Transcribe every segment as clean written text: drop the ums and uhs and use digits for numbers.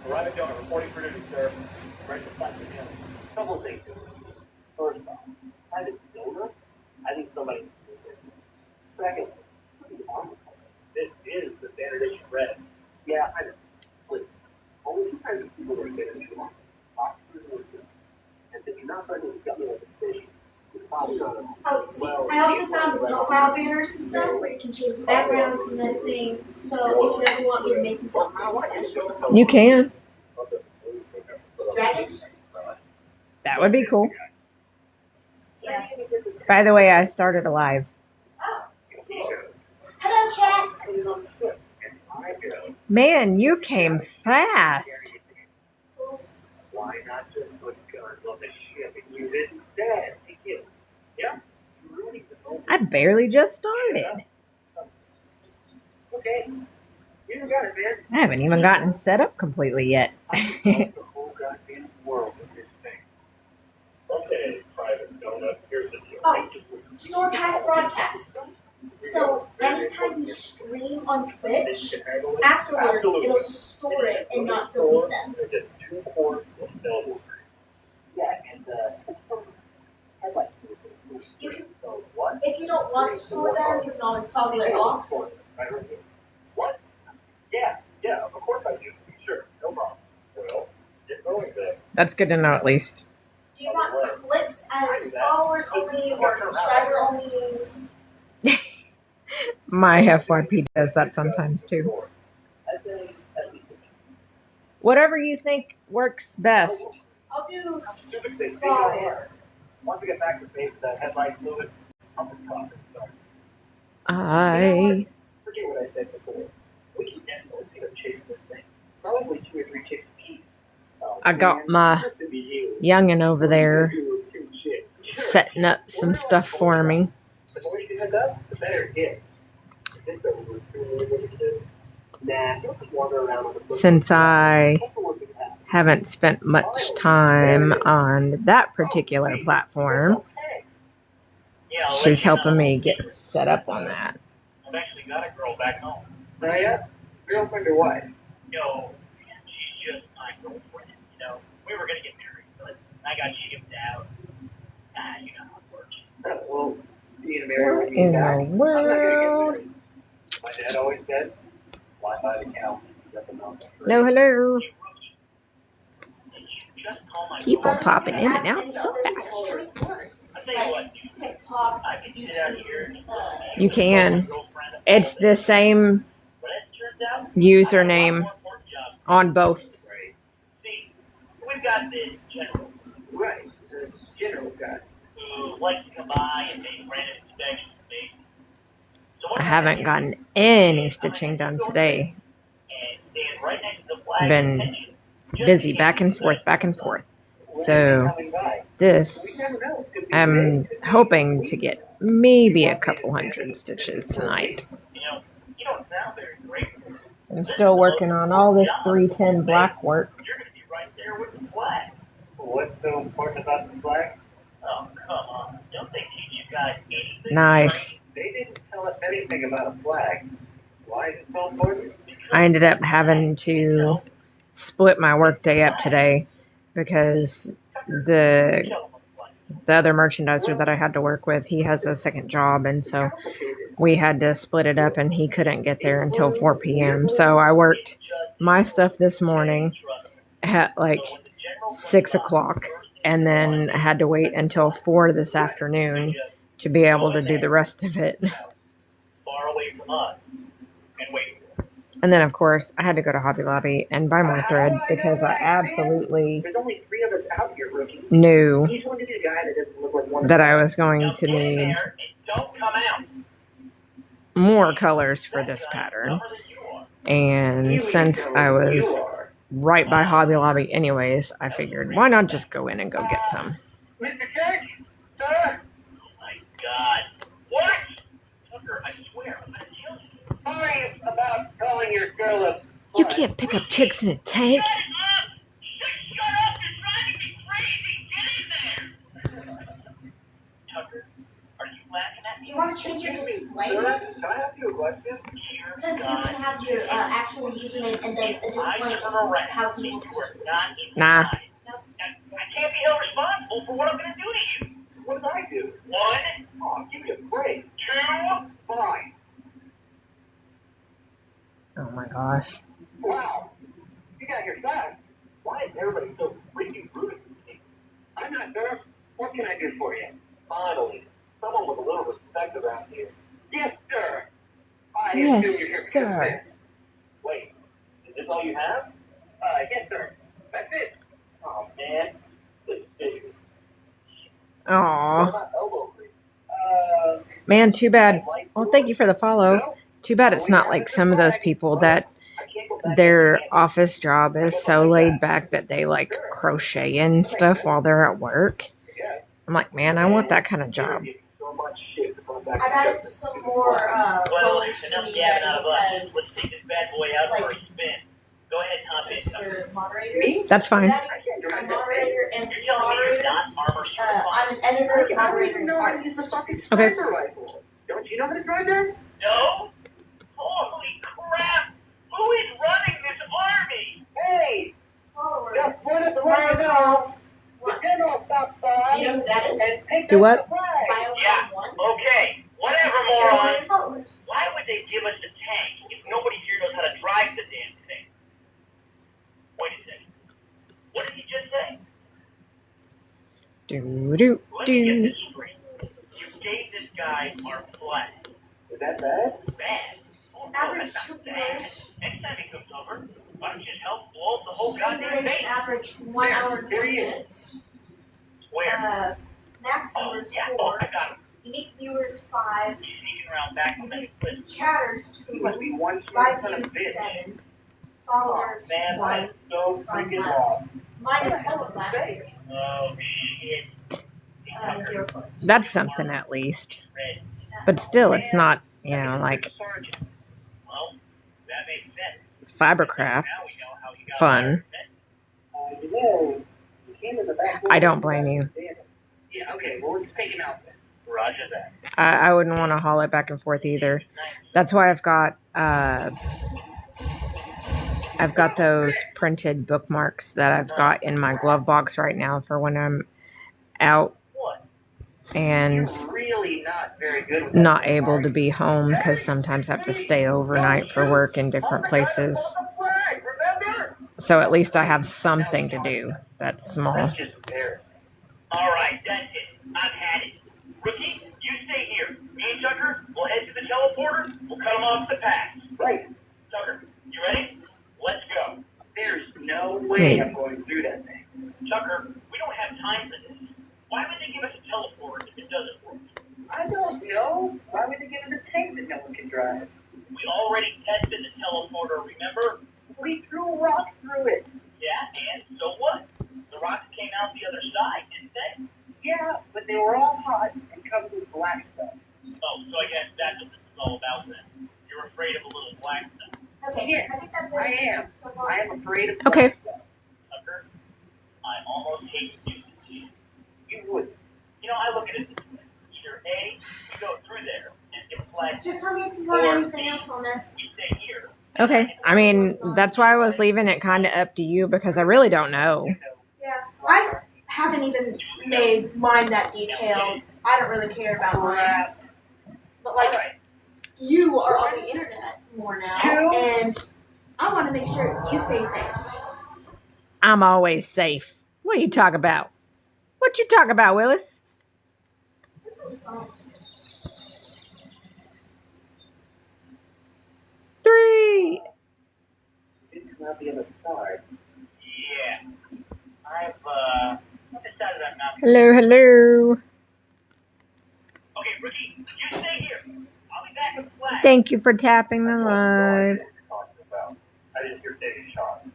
Arriving donor, reporting for duty, sir. Ready to fight the him. Couple of things. First off, private donor? I think somebody. Second, this is the standard issue red. Yeah, I know. Listen, only two kinds of people are getting into one. Officers and listeners. And if you're not finding a government decision, you're probably not a. Oh, see, I also found profile banners and stuff where you can change backgrounds and everything. So if you ever want me to make you something special, You can. dragons. That would be cool. Yeah. By the way, I started a live. Oh. Hello, chat. Man, you came fast. Why not just put guns on the ship and use it instead? Yeah? I barely just started. Okay. You got it, man. I haven't even gotten set up completely yet. The whole goddamn world with this thing. Okay, private donut. Here's the deal. Oh, store past broadcasts. So anytime you stream on Twitch, afterwards it'll store it and not delete them. There's just 2 quarts of available. Yeah, and I'd like to. You can, What? if you don't want to store them, you can always toggle it off. What? Yeah, of course I do. Sure, no problem. Well, get going then. That's good to know at least. Do you want clips as followers only or subscriber only? My FYP does that sometimes too. Whatever you think works best. I'll do Stupid thing. follower. Once we get back to base, that headlight fluid, I'll just drop it. So, I forget what I said before. We can definitely take a chase this thing. Probably 2 or 3 chicks a piece. I got my Just to be you. youngin' over there You two chicks. setting up some stuff for me. The more she heads up, the better it gets. This doesn't work for me. Nah, you'll just wander around on the foot. Since I Take a look at that. haven't spent much time on that particular platform, Okay. Yeah, I'll let she's you know. helping me get set up on that. I've actually got a girl back home. Oh, yeah? Girlfriend or wife? Yo, she's just my girlfriend. You know, we were gonna get married, but I got shipped out. You know how it works. Well, you gonna marry What when you in die? the I'm not gonna get world? married. My dad always said, fly by the cow. Hello, hello. Just call my People girl. popping in and out so fast. I'll tell you what, dude. TikTok, I can sit out here. You can. It's the same username on both. Right. See, we've got this general. Right. The general guy. Who likes to come by and make random inspections of me. So what I haven't gotten any stitching done today. And stand right next to the flag Been of attention. Just busy in back case and you forth, say, back and forth. "When So are you coming by?" We this, never know. Could be I'm today, could be hoping next to week. get maybe a couple hundred stitches tonight. You know, you don't sound very grateful. I'm still working on all this 310 black work. You're going to be right there with the flag. What's so important about the flag? Oh, come on. Don't they teach you guys anything? Nice. They didn't tell us anything about a flag. Why is it so important? I ended up having to split my work day up today because the other merchandiser that I had to work with, he has a second job, and so we had to split it up, and he couldn't get there until 4 p.m. So I worked my stuff this morning at like 6 o'clock, and then I had to wait until 4 this afternoon to be able to do the rest of it. Far away from us and wait. And then, of course, I had to go to Hobby Lobby and buy more thread because I absolutely There's only 3 of us out here, rookie. knew He's going to be the guy that doesn't look like one of that us. I was going Now to get in need there and don't come out. more colors for this pattern. And since I was right by Hobby Lobby anyways, I figured why not just go in and go get some. Mr. Church? Sir? Oh my God. What? Tucker, I swear, I'm going to kill you. Sorry about calling your girl a... You can't pick up chicks in a tank. Shut up! You're driving me crazy! Get in there! Tucker, are you laughing at me? You want to change your display? Sir, can I ask you a question? Because you can have your actual username and then a display of how he will see it. Nah. I can't be held responsible for what I'm gonna do to you. What did I do? 1. Oh, give me a break. 2. Fine. Oh my gosh. Wow. You got here fast. Why is everybody so freaking rude to me? I'm not sure. What can I do for you? Finally, someone with a little respect around here. Yes, sir. I Yes, assume you're here for sir. business. Wait, is this all you have? Yes, sir. That's it. Oh, man. This is Aw. not elbow grease. Man, too bad. Well, thank you for the follow. Too bad it's not like some of those people that their office job is so laid back that they like crochet and stuff while they're at work. I'm like, man, I want that kind of job. I got some more Well, roles it's for enough me gabbing out that of us. he Let's take this bad boy out for a like- spin. Go ahead, Tom. has for moderators. That's fine. That is a moderator and You're telling me you're moderator. not armor certified? I'm an editor, moderator, and artist. Okay. Don't you know how to drive that? No? Holy crap! Who is running this army? Hey! Followers. Just point at the right now. The general stops by. You know who that is? And pick Do up what? the flag. Biocom 1. Okay, whatever, They're one of moron. your followers. Why would they give us a tank if nobody here knows how to drive the damn thing? Wait a second. What did he just say? Do do Let me get do. this straight. You gave this guy our flag. Is that bad? Bad? Oh, no, Average that's not troop bad. members. Next time he comes over, why don't you just help blow up the whole goddamn Duration base? average 1 hour and 20 minutes. Where? Max Oh, viewers yeah. 4. Oh, I got him. Unique viewers 5. He's sneaking around back on that cliff. Chatters He must 2. be one smart Live son of a views bitch. 7. Followers Man, 1. I'm so From freaking last. lost. Minus 1 from last year. Oh, shit. 0 points. That's something at least. Red. But still, it's not, you know, like Sergeant. Well, that makes sense. Fibercraft's Now we know how he got fun. you know, you came in the back door. I don't blame you. Yeah, okay, well, let's take him out then. Roger that. I wouldn't want to haul it back and forth either. That's why I've got those printed bookmarks that I've got in my glove box right now for when I'm out What? and You're really not very good with not able to be home because sometimes I have to stay overnight for work in different places. Remember? So at least I have something to do that's small. That's just embarrassing. All right, that's it. I've had it. Rookie, you stay here. Me and Tucker will head to the teleporter. We'll cut him off the pass. Right. Tucker, you ready? Let's go. There's no way Wait. I'm going through that thing. Tucker, we don't have time for this. Why would they give us a teleporter if it doesn't work? I don't know. Why would they give us a tank that no one can drive? We already tested the teleporter, remember? We threw rocks through it. Yeah, and so what? The rocks came out the other side, didn't they? Yeah, but they were all hot and covered with black stuff. Oh, so I guess that's what this is all about then. You're afraid of a little black stuff. Okay, Yeah, I think that's it. I am. So far. I am afraid of Okay. black stuff. Tucker, I almost hate to do this to you. You would. You know, I look at it this way. Either A, we go through there and get flagged. Just tell me if you want anything else on there. We stay here. Okay. I mean, that's why I was leaving it kind of up to you because I really don't know. Yeah, I haven't even made mine that detailed. I don't really care about mine. But like, you are on the internet more now, and I want to make sure you stay safe. I'm always safe. What you talk about? What you talk about, Willis? Three. It's not the other side. Yeah. I've decided I'm not. Hello, hello. Okay, Ricky, you stay here. I'll be back with the flag. Thank you for tapping the live. I didn't hear David shot.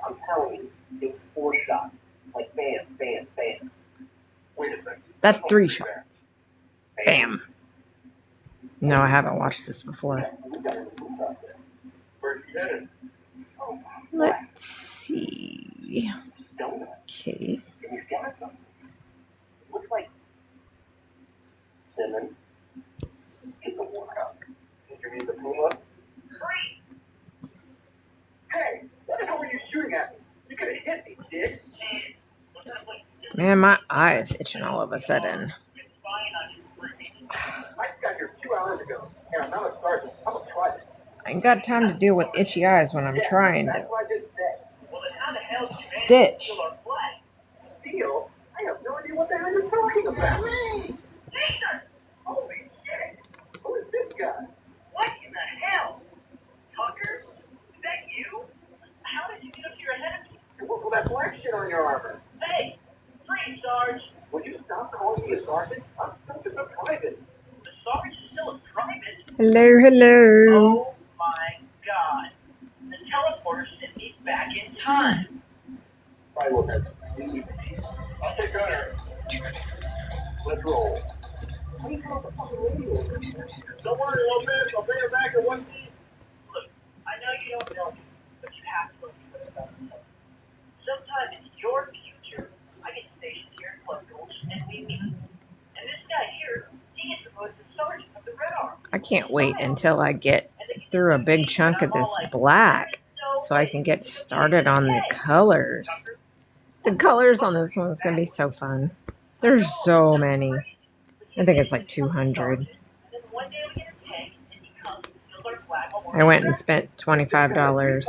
I'm telling you, it's 4 shots. Like bam, bam, bam. Wait a second. That's 3 shots. Bam. No, I haven't watched this before. Where's he headed? Let's see. Donut. Okay. And he's got something. Looks like cinnamon. Get the work out. Did you read the Puma? could have hit me, dude. Man, my eye is itching all of a sudden. I got here 2 hours ago, and I'm not a sergeant. I'm a private. I ain't got time to deal with itchy eyes when I'm trying That's to what I did today. Well, then how the hell did you stitch. steal our flag? Steal? I have no idea what the hell you're talking about. Nathan! Holy shit! Who is this guy? What in the hell? Tucker? Is that you? How did you get up to your head? What's all that black shit on your armor? Hey! Free, Sarge! Would you stop calling me a sergeant? I'm still just a private. The sergeant is still a private? Hello, hello. Oh my god. The teleporter sent me back in time. I will have. I'll take Gunner. Let's roll. Don't worry, Lopez. I'll bring her back in one piece. Look, I know you don't know me, but you have to look about yourself. Sometime in your future, I get stationed here in Club Gulch and we meet. And this guy here, he is supposed to sergeant of the Red Army. I can't wait until I get through a big chunk of this black so I can get started on the colors. The colors on this one is going to be so fun. There's so many. I think it's like 200. I went and spent $25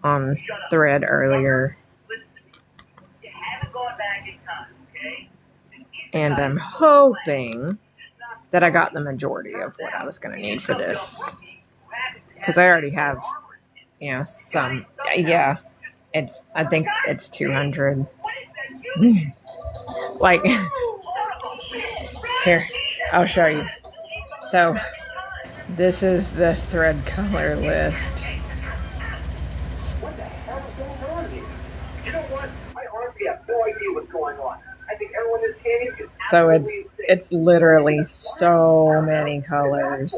on thread earlier. And I'm hoping that I got the majority of what I was going to need for this. Because I already have, some. Yeah, I think it's 200. Like, here, I'll show you. So, this is the thread color list. What the hell is going on here? You know what? I honestly have no idea what's going on. I think everyone is standing is So it's literally so many colors.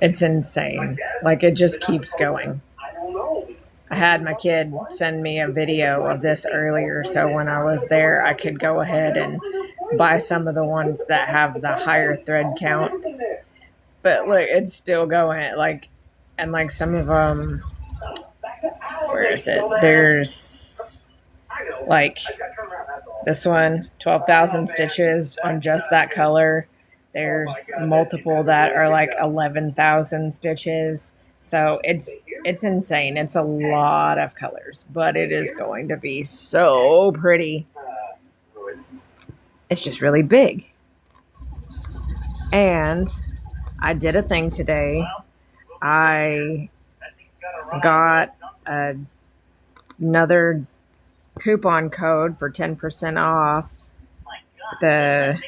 It's insane. Like, it just keeps going. I don't know. I had my kid send me a video of this earlier, so when I was there, I could go ahead and buy some of the ones that have the higher thread counts. But look, it's still going. Like some of them, where is it? There's like this one, 12,000 stitches on just that color. There's multiple that are like 11,000 stitches. So it's insane. It's a lot of colors, but it is going to be so pretty. It's just really big. And I did a thing today. I got another coupon code for 10% off the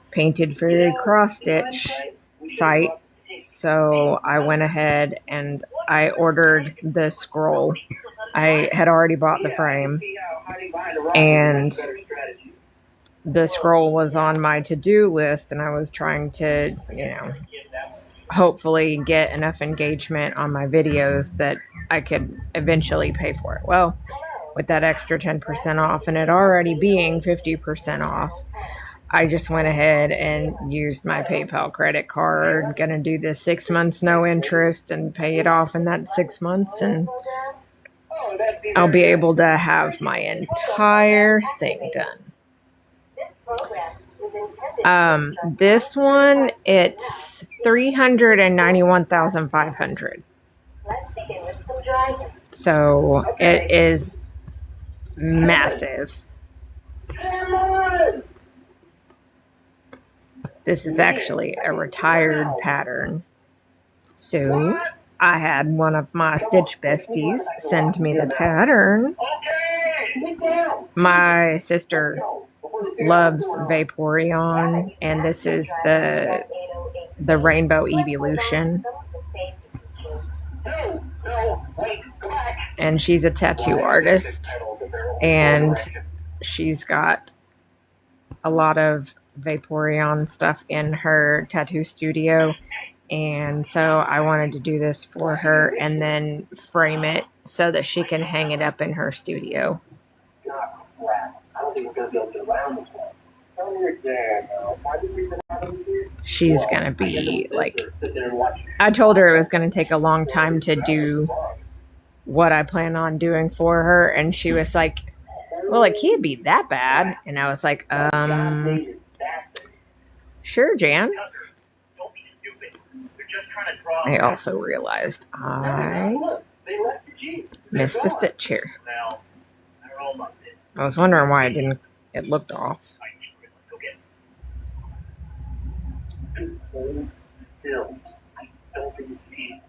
Painted Fairy Cross Stitch site. So I went ahead and I ordered the scroll. I had already bought the frame, and the scroll was on my to-do list, and I was trying to, hopefully get enough engagement on my videos that I could eventually pay for it. Well, with that extra 10% off and it already being 50% off, I just went ahead and used my PayPal credit card. Gonna do the 6 months no interest and pay it off in that 6 months, and I'll be able to have my entire thing done. This one, it's 391,500. So it is massive. This is actually a retired pattern. So I had one of my stitch besties send me the pattern. My sister loves Vaporeon, and this is the Rainbow Evolution. And she's a tattoo artist, and she's got a lot of Vaporeon stuff in her tattoo studio, and so I wanted to do this for her and then frame it so that she can hang it up in her studio. She's gonna be like, I told her it was gonna take a long time to do what I plan on doing for her, and she was like, well, it can't be that bad. And I was like, sure, Jan. Don't be stupid. They're just trying to draw. I also realized I They left the Jeep. missed a stitch here. Now, I don't know about this. I was wondering why it looked off. I think we're gonna go get it. Hold still. I don't think it's easy.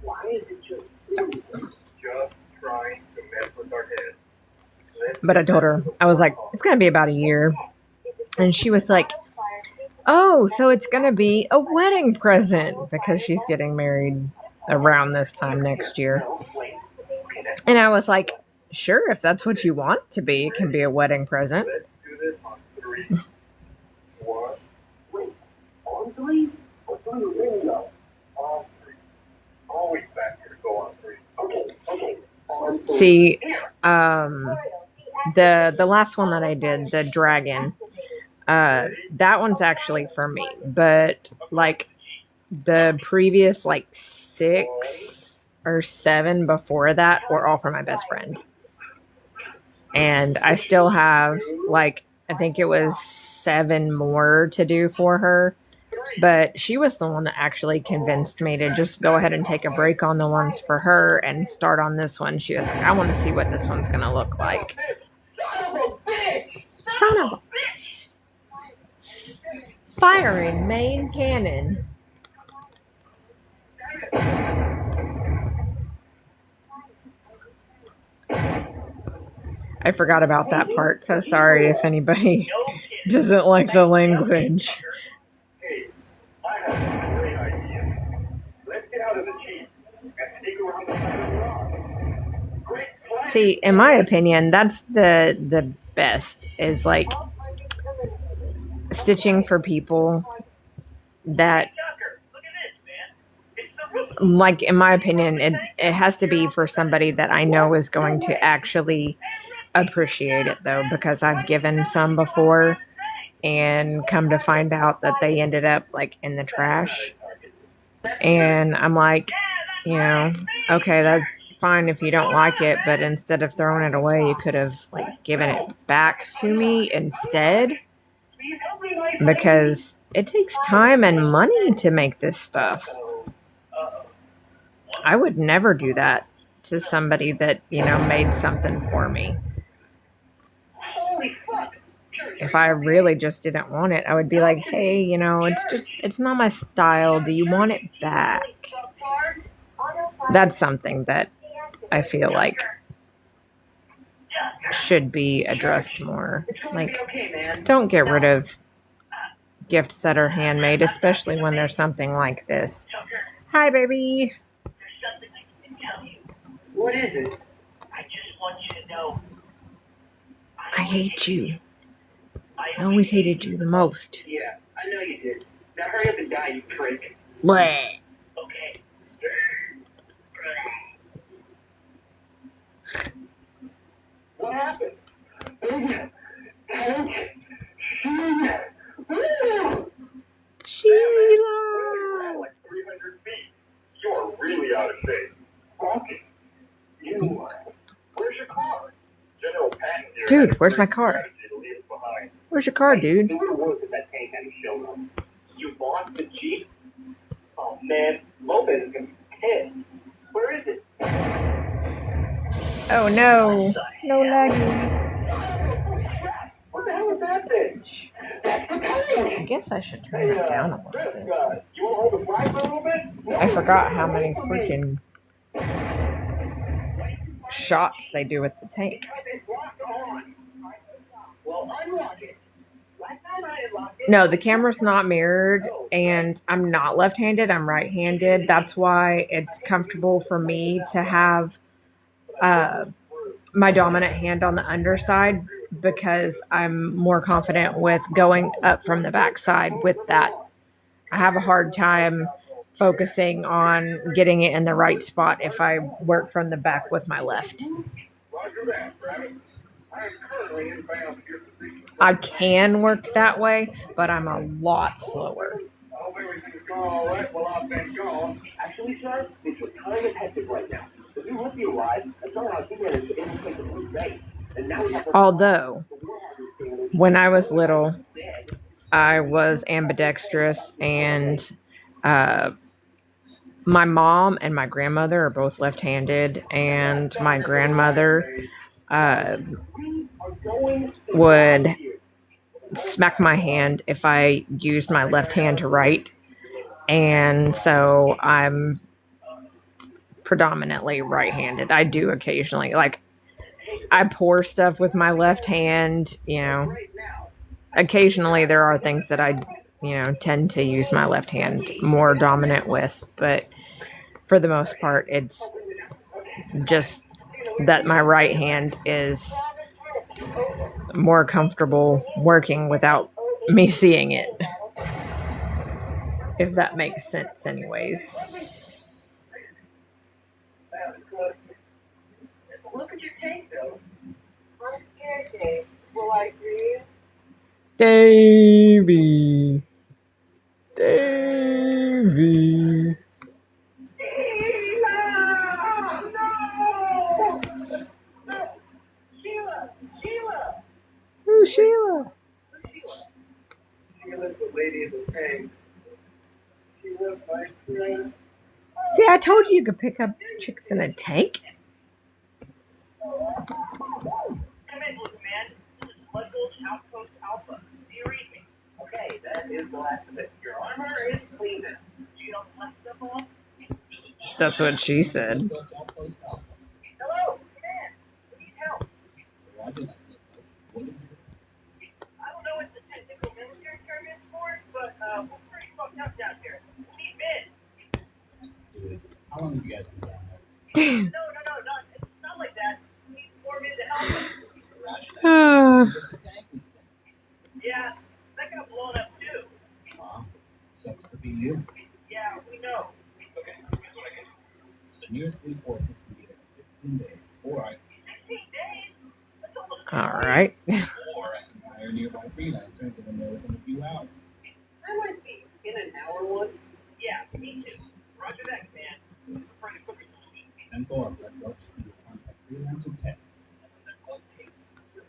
Why is it just trying to mess with our head? But I told her, I was like, it's going to be about a year. And she was like, oh, so it's going to be a wedding present because she's getting married around this time next year. And I was like, sure, if that's what you want it to be, it can be a wedding present. Let's do this on 3. 1. Wait, on 3? On 3 really though? On 3. Always faster to go on 3. Okay. On 3. See, the last one that I did, the dragon, that one's actually for me. But like the previous 6 or 7 before that were all for my best friend. And I still have I think it was 7 more to do for her. But she was the one that actually convinced me to just go ahead and take a break on the ones for her and start on this one. She was like, I want to see what this one's going to look like. Son of a bitch! Firing main cannon. I forgot about that part, so sorry if anybody doesn't like the language. Hey, I have a great idea. Let's get out of the Jeep and sneak around the side of the rock. Great plan. See, in my opinion, that's the best, is stitching for people that, Look at this, man. It's the roof. in my opinion, it has to be for somebody that I know is going to actually appreciate it, though, because I've given some before and come to find out that they ended up in the trash. And I'm like, okay, that's fine if you don't like it, but instead of throwing it away, you could have given it back to me instead, because it takes time and money to make this stuff. I would never do that to somebody that made something for me. Holy fuck. If I really just didn't want it, I would be like, hey, it's not my style. Do you want it back? That's something that I feel like should be addressed more. Okay, man. Don't get rid of gifts that are handmade, especially when there's something like this. Hi, baby. There's something I can tell you. What is it? I just want you to know. I hate you. I always hated you the most. Yeah, I know you did. Now hurry up and die, you prick. Bleh. Okay. What happened? Sheila. Like 300 feet. You're really out of shape. Honky. You. Where's your car? General Patton here. Dude, where's my car? Where's your car, dude? It would have worked if that tank hadn't shown up. You bought the Jeep? Oh man, Lopez is gonna be pissed. Where is it? Oh no. No laggy. What the hell is that bitch? That's the code! I guess I should turn it down a little This bit. guy. You wanna hold the flag for a little bit? I forgot how many freaking shots they do with the tank. Because it's locked on. Well, unlock it. Last time I unlocked it. No, the camera's not mirrored, and I'm not left-handed, I'm right-handed. That's why it's comfortable for me to have my dominant hand on the underside, because I'm more confident with going up from the backside with that. I have a hard time focusing on getting it in the right spot if I work from the back with my left. Roger that, Travis. I am currently inbound to your position. I can work that way, but I'm a lot slower. I hope everything's going all right while I've been gone. Actually, sir, things are kind of hectic right now. If you let me arrive, and somehow he managed to infiltrate the blue base, and now we have to... Although, when I was little, I was ambidextrous, and my mom and my grandmother are both left-handed, and my grandmother would smack my hand if I used my left hand to write. And so I'm predominantly right-handed. I do occasionally, like, I pour stuff with my left hand, you know. Occasionally there are things that I, tend to use my left hand more dominant with, but for the most part, it's just that my right hand is more comfortable working without me seeing it. If that makes sense, anyways. Look at your cake, though. I'm scared, Dave. Will I agree? Davy. Davy. No! No! Sheila! Sheila! Who's Sheila? Sheila's the lady in the tank. Sheila, my friend. See, I told you could pick up chicks in a tank. Come in, little man. This is Blood Gulch Outpost Alpha. Do you read me? Okay, that is the last of it. Your armor is clean now. Do you know the last stuff on? That's what she said. Hello, come in. We need help. I don't know what the technical military term is for it, but we're pretty fucked up down here. We need men. Dude, how long have you guys been down No, it's not like that. We need more men to help us. Yeah, that got blown up too. there? Sucks to be you. Yeah, we know. Okay, here's what I can do. The nearest police forces can be there in 16 days, or I 16 days? That's almost All right. or I can hire a nearby freelancer and get them there within a few hours. I might be in an hour one. Yeah, me too. Roger that, man. For the quicker solution. And Thor, let Gulch be your contact freelancer Tex.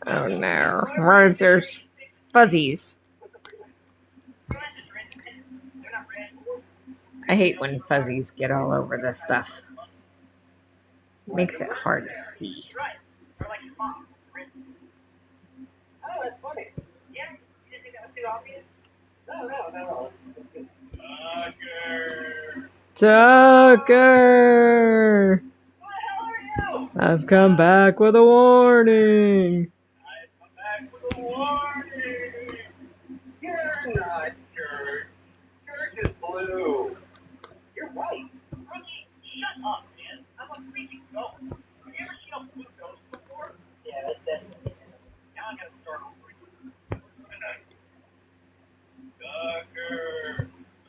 Oh no. Where's their fuzzies? I hate when fuzzies get all over this stuff. Makes it hard to see. Right. Or like your mom. Oh, that's funny. Yeah? You didn't think that was too obvious? No. Tucker! Who the hell are you? I've come back with a warning. I've come back with a warning. You're not Church. Church is blue. You're white. Rookie, shut up, man. I'm a freaking ghost. Have you ever seen a blue ghost before? Yeah, that's definitely. Now I gotta start over.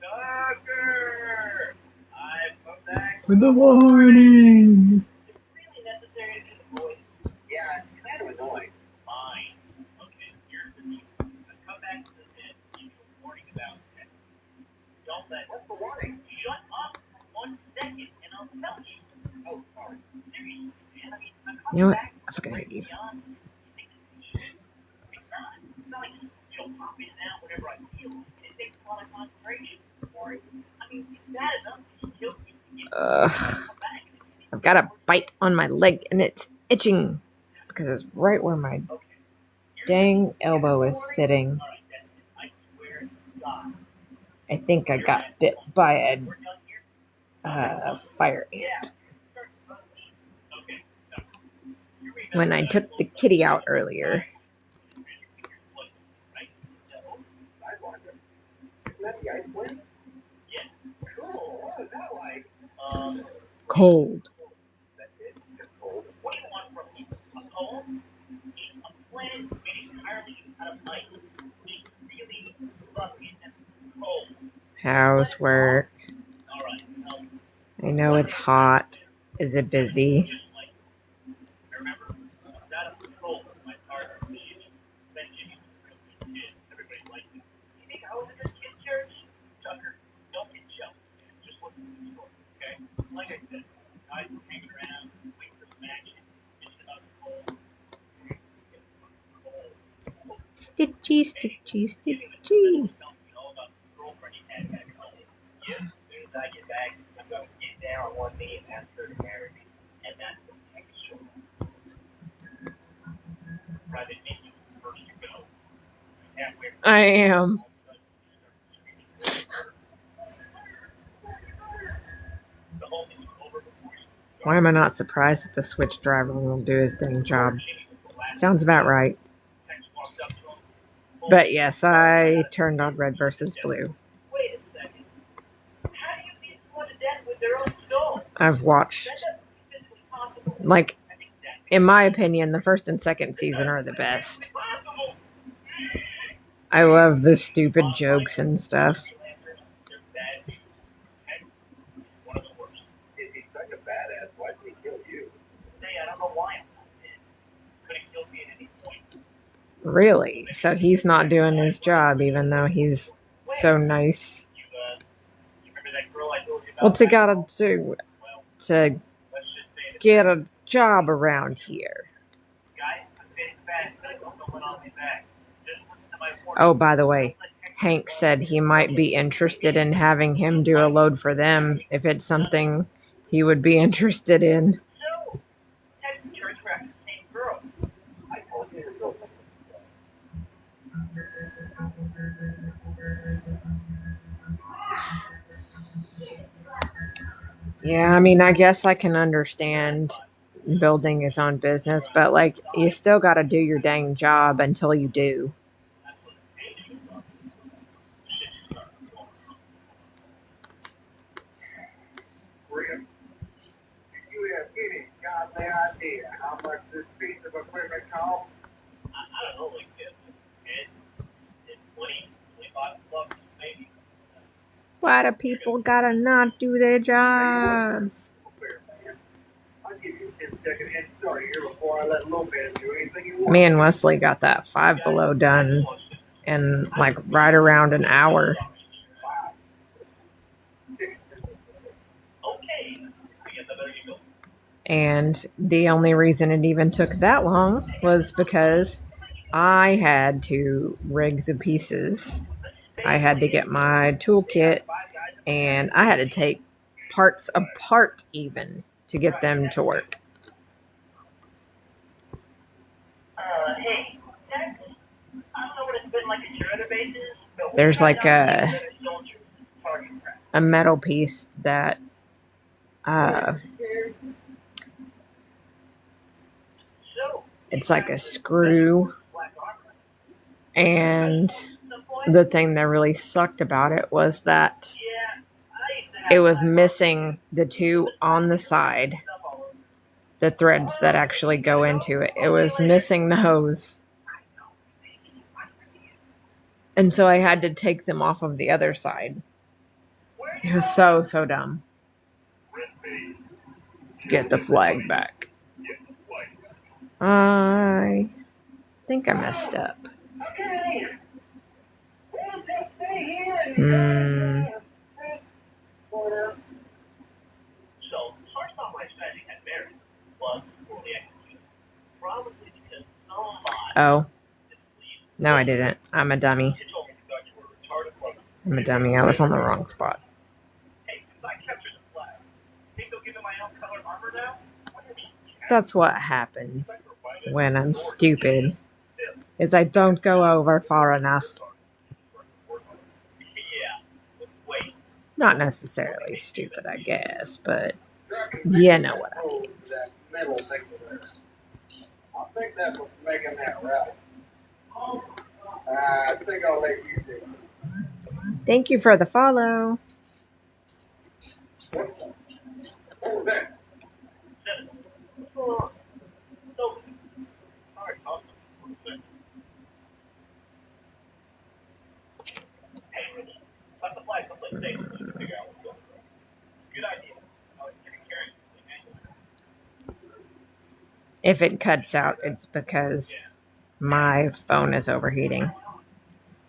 Tucker! I've come back With a warning. It's really necessary to do the voice. Yeah, it's kind of annoying. Fine. Okay, here's the deal. I've come back to the bed to give you a warning about that. Don't let. What's the warning? Shut up for 1 second and I'll tell you. Oh, sorry. Seriously, man. I mean, I'm coming You know what? back I fucking hate you. beyond. You think it's easy? It's not. It's not like, pop in and out whenever I feel. It takes a lot of concentration for it. I mean, it's bad enough to kill you to get come back. I've got a bite on my leg and it's itching because it's right where my dang elbow is sitting. All right, that's it. I swear to God. I think I got bit by a We're done here. fire Yeah. ant Okay. So, here we go. when I took the kitty out earlier. Right? So, I wonder. Isn't that the ice blend? Yeah. Cool. What is that like? Cold. That's it. Just cold. What do you want from me? A poem? A planet made entirely out of ice. It's really fucking cold. Housework. All right. I know it's hot. Is it busy? Just like, I remember, I was out of control with my partner, Jimmy. Then Jimmy was real Stitchy, stitchy, stitchy. I get back, I'm going to get down on one knee and ask her to marry me. And that's the next show. Private meeting, first to go. I am. Why am I not surprised that the switch driver won't do his dang job? Sounds about right. But yes, I turned on red versus blue. Wait a second. How do you beat someone to death with their own stone? I've watched, That doesn't seem physically possible. like, I think that's in my opinion, the first and second season are the best. possible. I love the stupid jokes and stuff. They're bad. And one of the worst. If he's such a badass, why did he kill you? Say, I don't know why I'm not dead. Could have killed me at any point. Really? So he's not doing his job, even though he's so nice. You remember that girl I told you about? What's he gotta do Well, to let's just say that get a job around here? guy, I'm getting fat. Don't know what I'll be back. Just listen to my warning. Oh, by the way, Hank said he might be interested in having him do a load for them if it's something he would be interested in. No, that's the church rap, the same girl. I told you to go. Yeah, I mean, I guess I can understand building his own business, but like, you still gotta do your dang job until you do. Rick, do you have any goddamn idea how much this piece of equipment costs? I don't know, like 20, 25 bucks, maybe. Why do people gotta not do their jobs? I'll give you a 10-second head start here before I let Lopez do anything you want. Me and Wesley got that Five Below done in like right around an hour. Okay, I guess I better get going. And the only reason it even took that long was because I had to rig the pieces. I had to get my toolkit and I had to take parts apart even to get them to work. Hey, Jack, I don't know what it's been like at your other bases, but There's like target practice. a metal piece that So, it's like a screw, black armor. and Some point? the thing that really sucked about it was that Yeah, I used to have it was black missing the two on the side, stuff all over. the threads that actually go into it. It was missing the hose. And so I had to take them off of the other side. It was so dumb. Get the flag back. I think I messed up. Okay. We'll just stay here and So, first off, my strategy had merit was poorly executed. Probably because somebody Oh, no, I didn't. I'm a dummy. told me to guard you were retarded woman. I'm a dummy. I was on the wrong spot. Hey, since I captured the flag, think they'll give me my own colored armor now? What do you mean? That's what happens when I'm stupid, is I don't go over far enough. Yeah. Wait. Not necessarily stupid, I guess, but you know what I mean. That metal thing there. I think that's what's making that right. I think I'll let you do it. Thank you for the follow. What was that? So, sorry, Tom. Hey, Rich, let the flag someplace safe so you can figure out what's going on. Good idea. I was giving Karen the manual. If it cuts out, it's because my phone is overheating.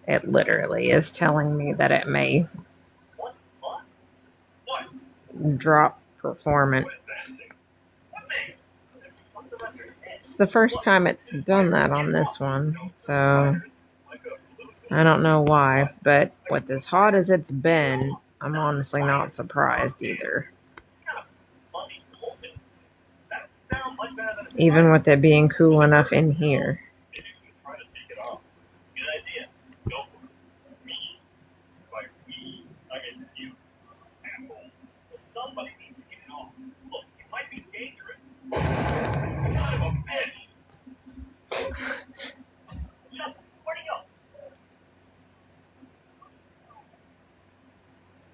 It literally is telling me that it may What? What? drop performance. It's the first time it's done that on this one, so I don't know why, but with as hot as it's been, I'm honestly not surprised either. Even with it being cool enough in here.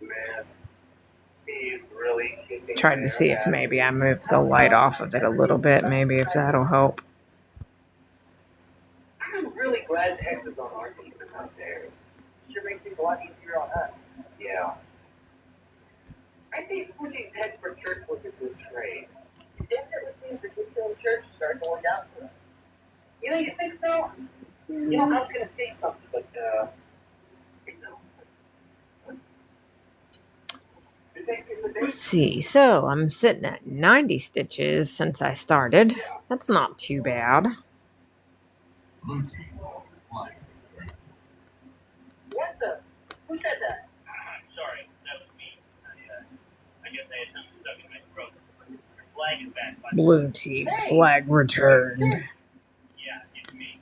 Man, he's really kicking Tried to see if maybe I move the light off of it a little bit, maybe if that'll help. I'm really glad X is on our team and not there. Sure makes things a lot easier on us. Yeah. I think switching X for Church was a good trade. You think that would mean Ridiculous Church start going down for us? You think so? You know, I was gonna say something, but Let's see. So I'm sitting at 90 stitches since I started. That's not too bad. What the? Who said that? Sorry, that was me. I guess I had something stuck in my throat. Your flag is back. Blue team flag returned. Yeah, it's me.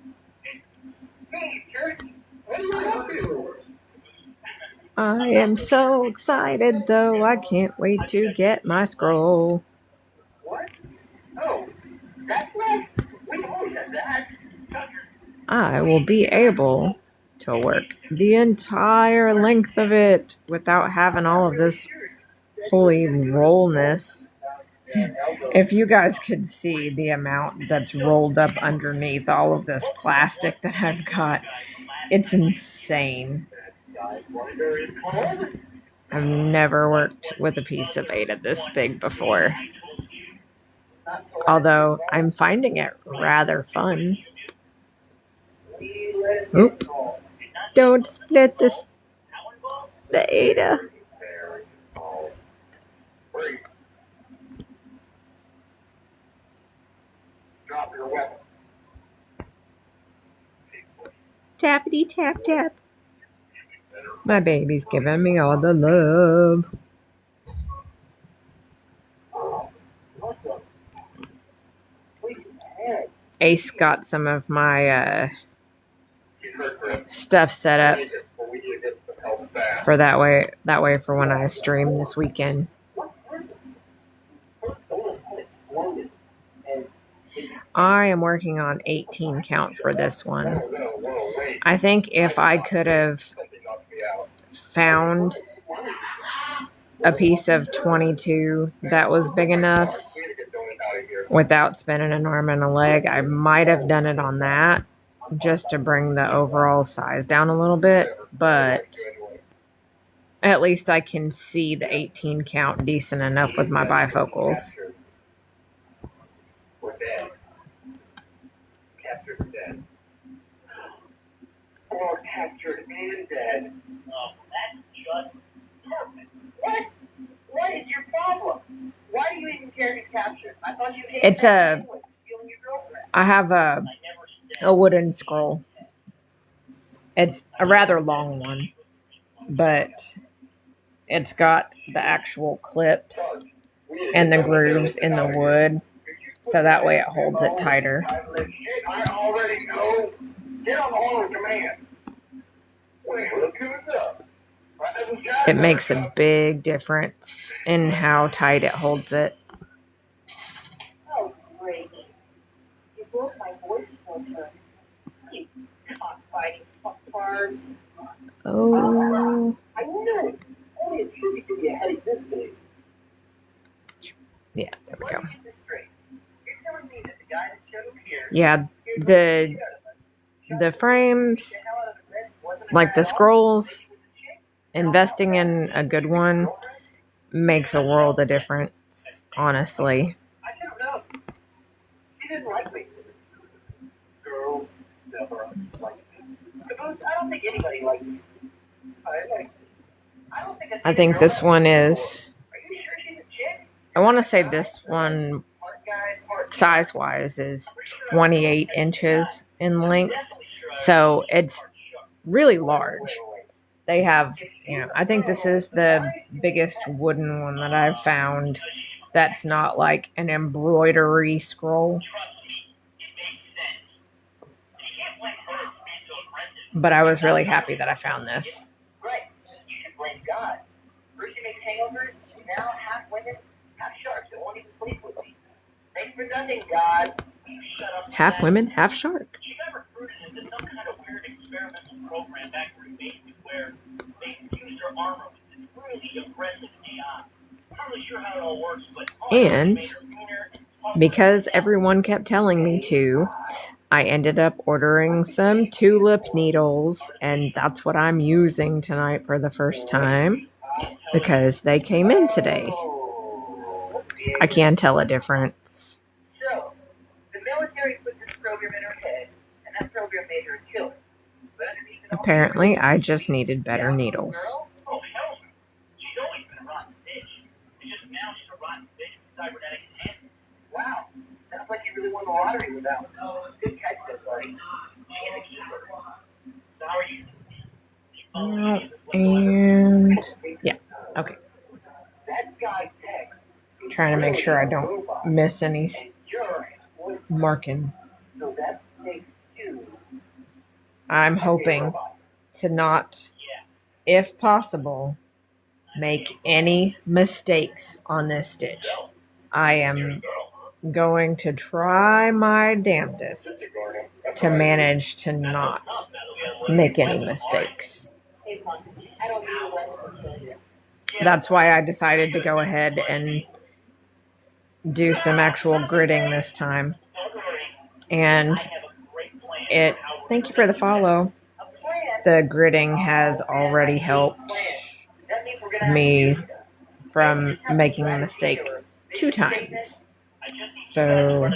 Hey, Church, what are you up to? I am so excited though. I can't wait to get my scroll. What? Oh, that's right. We always had that. I will be able to work the entire length of it without having all of this holy rollness. If you guys could see the amount that's rolled up underneath all of this plastic that I've got, it's insane. I've never worked with a piece of Ada this big before. Although I'm finding it rather fun. Oop. Don't split the Ada. Drop your weapon. Tappity tap tap. My baby's giving me all the love. Ace got some of my stuff set up for that way for when I stream this weekend. I am working on 18 count for this one. I think if I could have found a piece of 22 that was big enough without spinning an arm and a leg, I might have done it on that just to bring the overall size down a little bit, but at least I can see the 18 count decent enough with my bifocals. Captured dead. Or captured and dead. Oh, that's just perfect. What is your problem? Why do you even care to capture? I thought you hated I have a wooden scroll. It's a rather long one, but it's got the actual clips and the grooves in the wood, so that way it holds it tighter. I already know. Get on the horn with command. Wait, look who's up. It makes a big difference in how tight it holds it. Oh, great. You broke my voice filter. You cockfighting fuckbard. Oh. I knew it. Only a tribute could be ahead of this big. Yeah, there we go. You're telling me that the guy that showed up here... Yeah, the frames, like the scrolls, investing in a good one makes a world of difference, honestly. I should have known. She didn't like me. Girls never like me. I don't think anybody likes me. I don't think I think this one is Are you sure she's a chick? I want to say this one, size-wise, is 28 inches in length. So it's really large. They have, I think this is the biggest wooden one that I've found that's not like an embroidery scroll. But I was really happy that I found this. Right. You should blame God. First you make hangovers, now half women, half sharks that won't even sleep with me. Thanks for nothing, God. You shut up. Half women, half shark. She got recruited into some kind of weird experimental program back in the basement where they infused her armor with this really aggressive AI. I'm not really sure how it all works, but And because everyone kept telling me to, I ended up ordering some tulip needles, and that's what I'm using tonight for the first time because they came in today. I can tell a difference. So, the military put this program in her head, and that program made her a killer. But underneath it all, Apparently, I just needed better needles. oh, hell, she's always been a rotten bitch. It's just now she's a rotten bitch with cybernetic enhancement. Wow, sounds like you really won the lottery with that one. Good catch, though, buddy. She is a keeper. So how are you? And yeah, okay. That guy Tex. Trying to make sure I don't miss any marking. So that makes you. I'm hoping to not, if possible, make any mistakes on this stitch. I am going to try my damnedest to manage to not make any mistakes. That's why I decided to go ahead and do some actual gridding this time. And thank you for the follow. The gridding has already helped me from making a mistake 2 times. So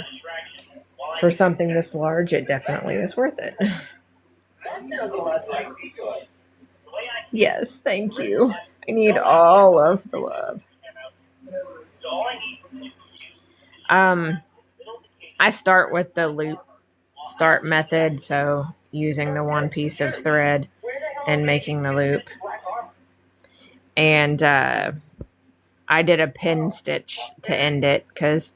for something this large, it definitely is worth it. Yes, thank you. I need all of the love. I start with the loop start method, so using the one piece of thread and making the loop. And I did a pin stitch to end it because,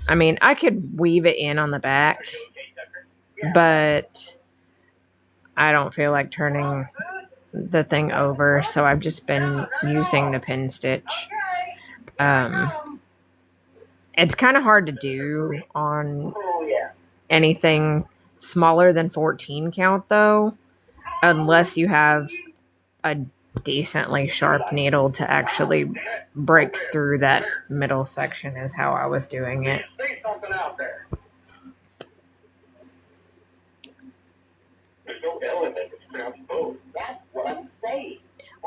I mean, I could weave it in on the back, but I don't feel like turning the thing over, so I've just been using the pin stitch. It's kind of hard to do on anything smaller than 14 count, though, unless you have a decently sharp needle to actually break through that middle section, is how I was doing it.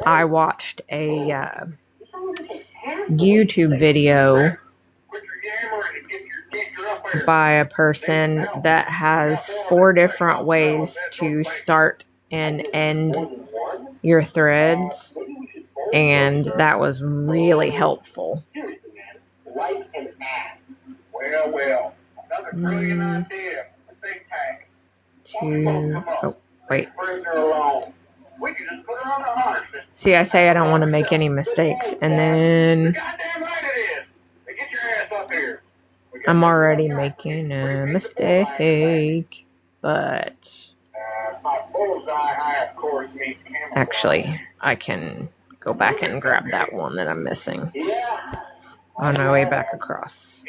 I watched a YouTube video by a person that has 4 different ways to start and end your threads, and that was really helpful. Wait. See, I say I don't want to make any mistakes, and then I'm already making a mistake, but actually, I can go back and grab that one that I'm missing on my way back across.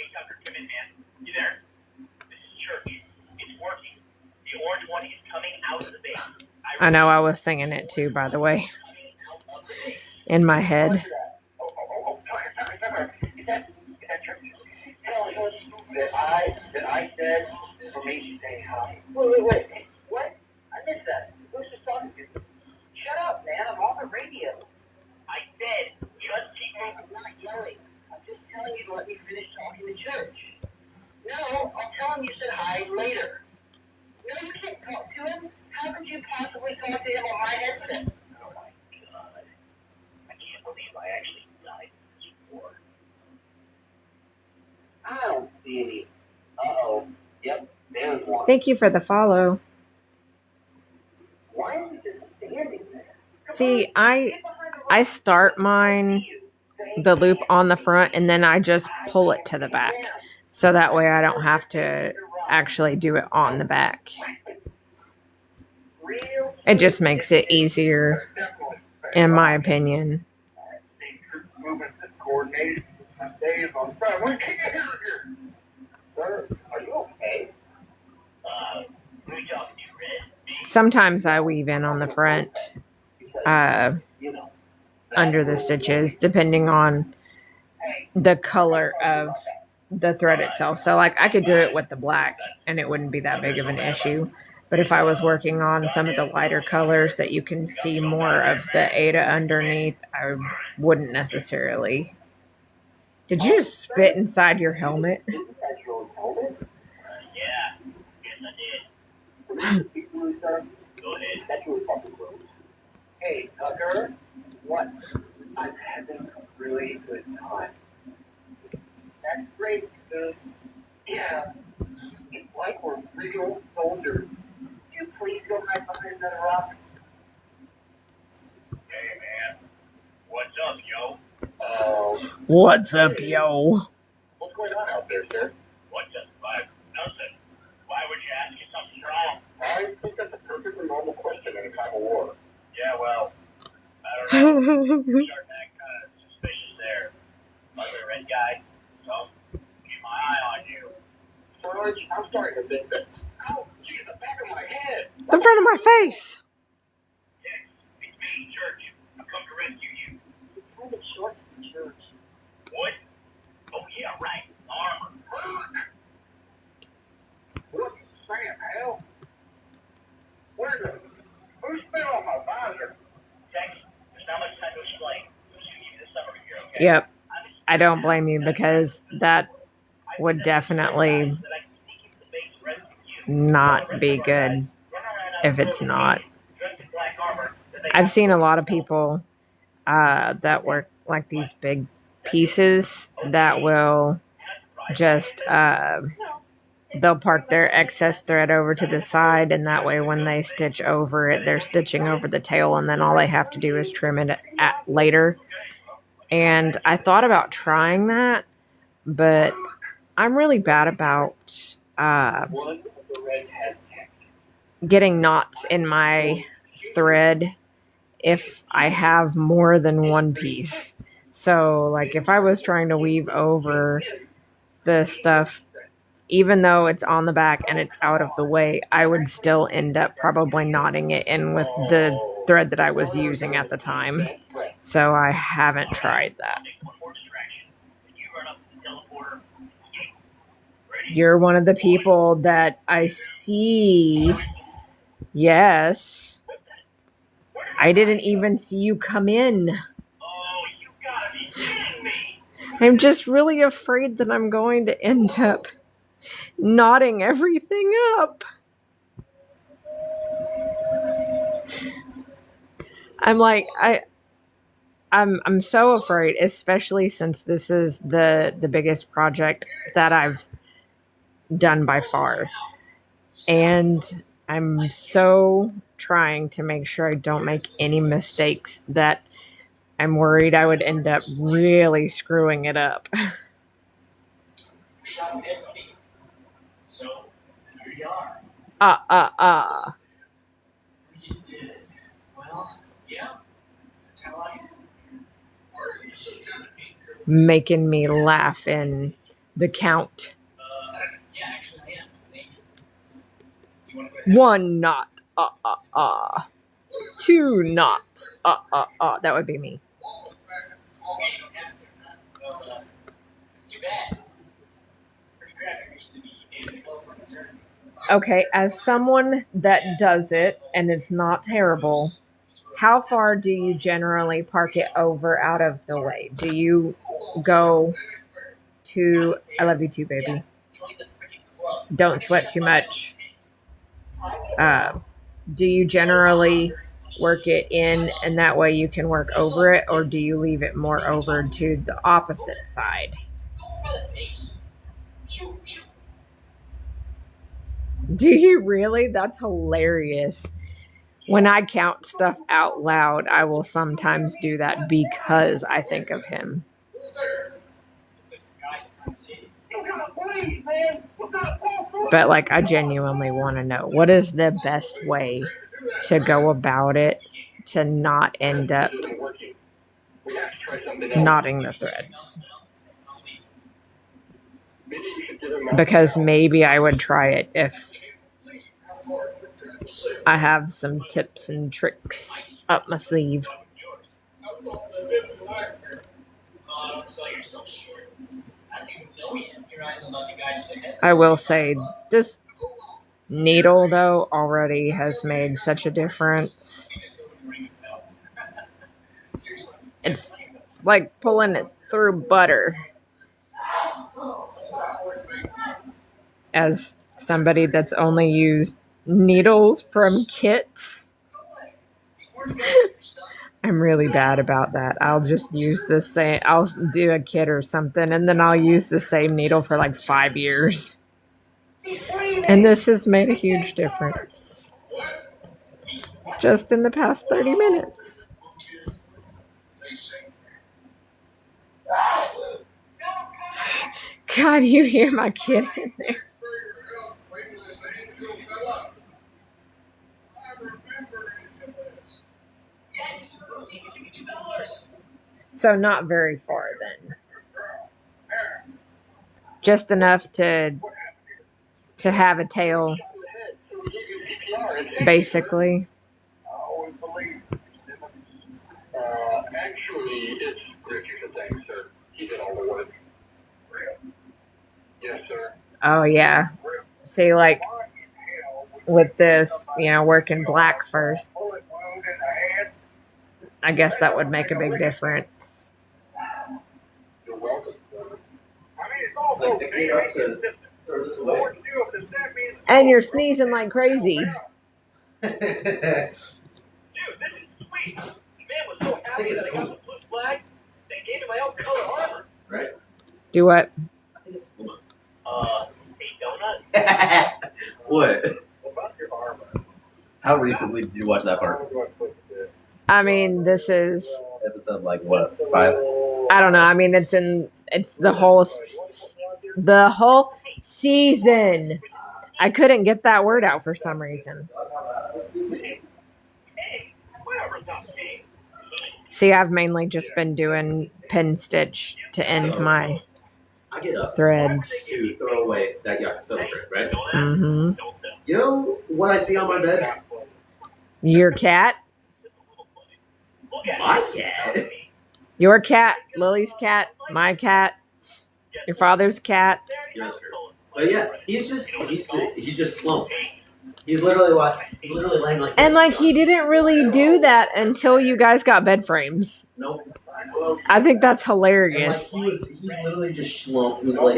I know I was singing it too, by the way, in my head. That I said for me to say hi. Wait. What? I missed that. Who's just talking to you? Shut up, man. I'm on the radio. I said, just keep on. I'm not yelling. I'm just telling you to let me finish talking to church. No, I'll tell him you said hi later. No, you can't talk to him. How could you possibly talk to him on my headset? Oh my God. I can't believe I actually died before. see any. Uh-oh. Yep, there's one. Thank you for the follow. Why is it just standing there? See, I start mine the loop on the front and then I just pull it to the back. So that way I don't have to actually do it on the back. It just makes it easier, in my opinion. Movement coordinated. Dave on front. What can you hear here? Sir, are you okay? Good job, you Red. Sometimes I weave in on the front, You know. under the stitches, depending on the color of the thread itself. So like I could do it with the black and it wouldn't be that big of an issue. But if I was working on some of the lighter colors that you can see more of the Ada underneath, I wouldn't necessarily. Did you just spit inside your helmet? Yeah. Yes, I did. Go ahead. That's your fucking room. Hey, Tucker. What? I'm having a really good time. That's great, dude. Yeah. It's like we're real soldiers. Can you please go back behind that rock? Hey, man. What's up, yo? What's up, yo? What's going on out there, sir? What just five? Nothing. Why would you ask me something wrong? I think that's a perfectly normal question in a time of war. Yeah, well, I don't know. You're starting to act kind of suspicious there. Ugly red guy. So, keep my eye on you. Sarge, I'm starting to think that. Ow! Gee, the back of my head! The front of my face. Yes, it's me, Church. I've come to rescue you. You're kind of short for Church. What? Oh, yeah, right. Armor. What the hell? Where the? Who spit on my visor? Jack, there's not much time to explain. We'll soon give you the summary here, okay? Yep. I don't blame you because that would definitely not be good if it's not. I've seen a lot of people that work like these big pieces that will just they'll park their excess thread over to the side, and that way when they stitch over it, they're stitching over the tail, and then all they have to do is trim it later. And I thought about trying that, but I'm really bad about getting knots in my thread if I have more than one piece. So like if I was trying to weave over the stuff, even though it's on the back and it's out of the way, I would still end up probably knotting it in with the thread that I was using at the time. So I haven't tried that. You're one of the people that I see. Yes. I didn't even see you come in. Oh, you gotta be kidding me! I'm just really afraid that I'm going to end up knotting everything up. I'm so afraid, especially since this is the biggest project that I've done by far. And I'm so trying to make sure I don't make any mistakes that I'm worried I would end up really screwing it up. So, here you are. You did. Well, yeah. That's how I am. Making me laugh in the count. Yeah, actually I am. Thank you. You wanna go ahead? 1 knot. 2 knots. That would be me. Well, too bad. Pretty crap. I used to be able to go for an eternity. Okay, as someone that does it and it's not terrible, how far do you generally park it over out of the way? Do you go to, I love you too, baby. Don't sweat too much. Do you generally work it in and that way you can work over it, or do you leave it more over to the opposite side? Do you really? That's hilarious. When I count stuff out loud, I will sometimes do that because I think of him. But like, I genuinely want to know, what is the best way to go about it to not end up knotting the threads? Because maybe I would try it if I have some tips and tricks up my sleeve. I will say, this needle, though, already has made such a difference. It's like pulling it through butter. As somebody that's only used needles from kits, I'm really bad about that. I'll just use the same, I'll do a kit or something, and then I'll use the same needle for like 5 years. And this has made a huge difference just in the past 30 minutes. God, you hear my kid in there. So not very far then. Just enough to have a tail, basically. Actually, it's Richard thing, sir. He did all the work. Yes, sir. Oh yeah. See, like with this, working black first, I guess that would make a big difference. You're welcome. Like the kid ought to throw this away. And you're sneezing like crazy. Dude, this is sweet. The man was so happy that I got the blue flag. They gave me my own color armor. Right? Do what? A donut? What? What about your armor? How recently did you watch that part? I mean, this is, Episode like what? 5? I don't know. I mean, it's the whole season. I couldn't get that word out for some reason. See, I've mainly just been doing pin stitch to end my I get up threads. to throw away that yakisoba tray, right? Mm-hmm. You know what I see on my bed? Your cat? My cat. Your cat, Lily's cat, my cat, your father's cat. Yes, true. But yeah, he's just slumped. He's literally laying like this. And like, he didn't really do that until you guys got bed frames. Nope. I think that's And like hilarious. he's literally just slumped. He was like,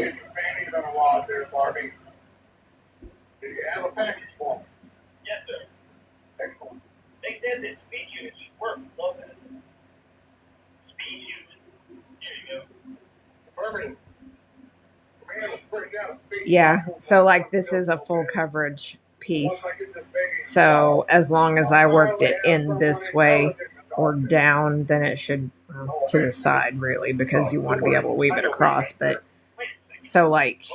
Do you have a package for me? Yes, sir. Excellent. They said that speed units work. Love that. Speed units. Here you go. Affirmative. Man was putting out a speed Yeah, so like, this is a full coverage piece. So as long as I worked it in this way or down, then it should, to the side really, because you want to be able to weave it across. But so like,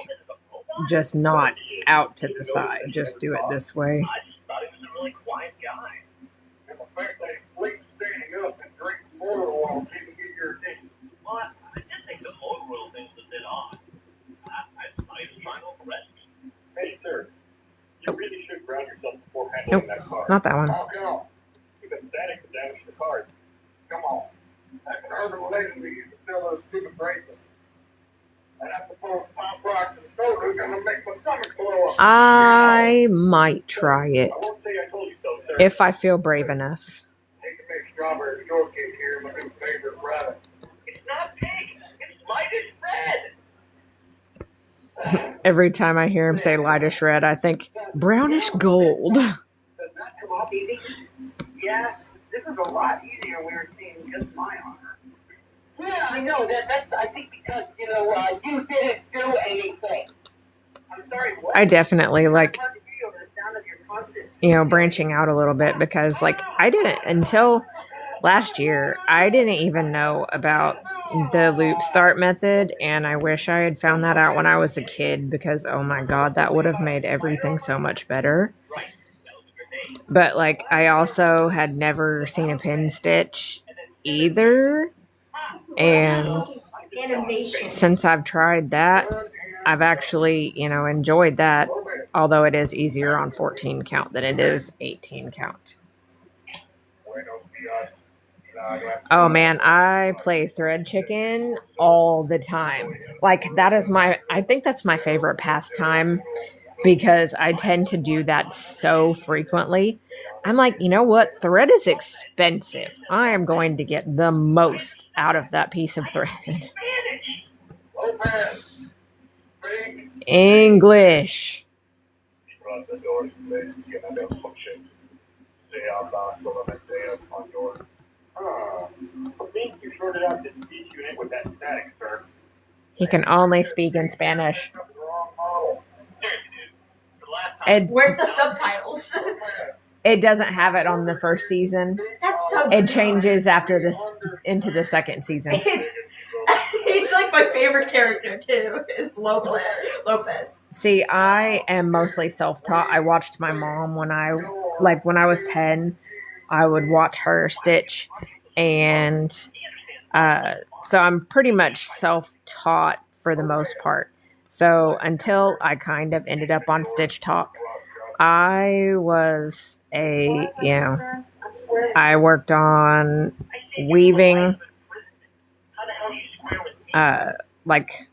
just not out to the side, just do it this way. I just thought he was a really quiet guy. And the fact that he sleeps standing up and drinks motor oil didn't get your attention. Well, I just think the motor oil thing was a bit odd. I was trying to arrest me. Hey, sir. You really should ground yourself before handling that car. Not that one. Oh, come on. You've been static to damage the car. Come on. That's an urban legend we used to sell those stupid bracelets. And I suppose Tom Brock and Soda are going to make my stomach blow up. I might try it I won't say I told you so, sir. if I feel brave enough. Take a big strawberry shortcake here, my new favorite product. It's not pink. It's lightish red. Every time I hear him say lightish red, I think brownish gold. Does that come off easy? Yeah, this is a lot easier when we're seeing just my honor. Yeah, I know. That's I think because, you didn't do anything. I'm sorry, what? I definitely like branching out a little bit, because like I didn't until last year, I didn't even know about the loop start method, and I wish I had found that out when I was a kid, because oh my god, that would have made everything so much better. But like I also had never seen a pin stitch either, and Animation. since I've tried that, I've actually, enjoyed that, although it is easier on 14 count than it is 18 count. Oh man, I play Thread Chicken all the time. Like I think that's my favorite pastime, because I tend to do that so frequently. I'm like, you know what? Thread is expensive. I am going to get the most out of that piece of thread. English. He can only speak in Spanish. Where's the subtitles? It doesn't have it on the first season. That's so It good. changes after this into the second season. He's like my favorite character too. Is Lopez. See, I am mostly self-taught. I watched my mom when I was 10. I would watch her stitch, and so I'm pretty much self-taught for the most part. So until I kind of ended up on Stitch Talk, I was I worked on weaving. Like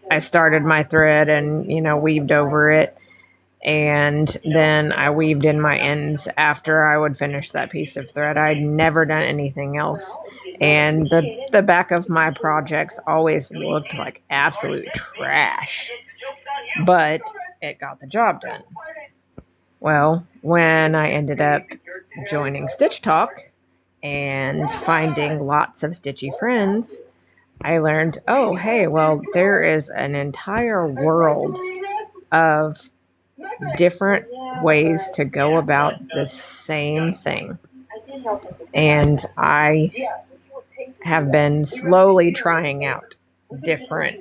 I started my thread and, weaved over it. And then I weaved in my ends after I would finish that piece of thread. I'd never done anything else. And the back of my projects always looked like absolute trash. But it got the job done. Well, when I ended up joining Stitch Talk and finding lots of stitchy friends, I learned, oh, hey, well, there is an entire world of different ways to go about the same thing. And I have been slowly trying out different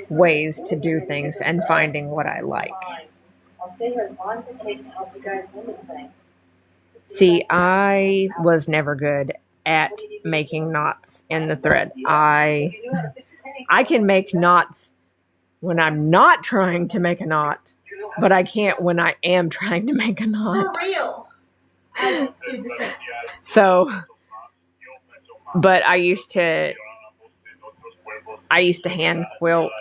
ways to do things and finding what I like. See, I was never good at making knots in the thread. I can make knots when I'm not trying to make a knot, but I can't when I am trying to make a knot. For real. I do the same. So, but I used to hand quilt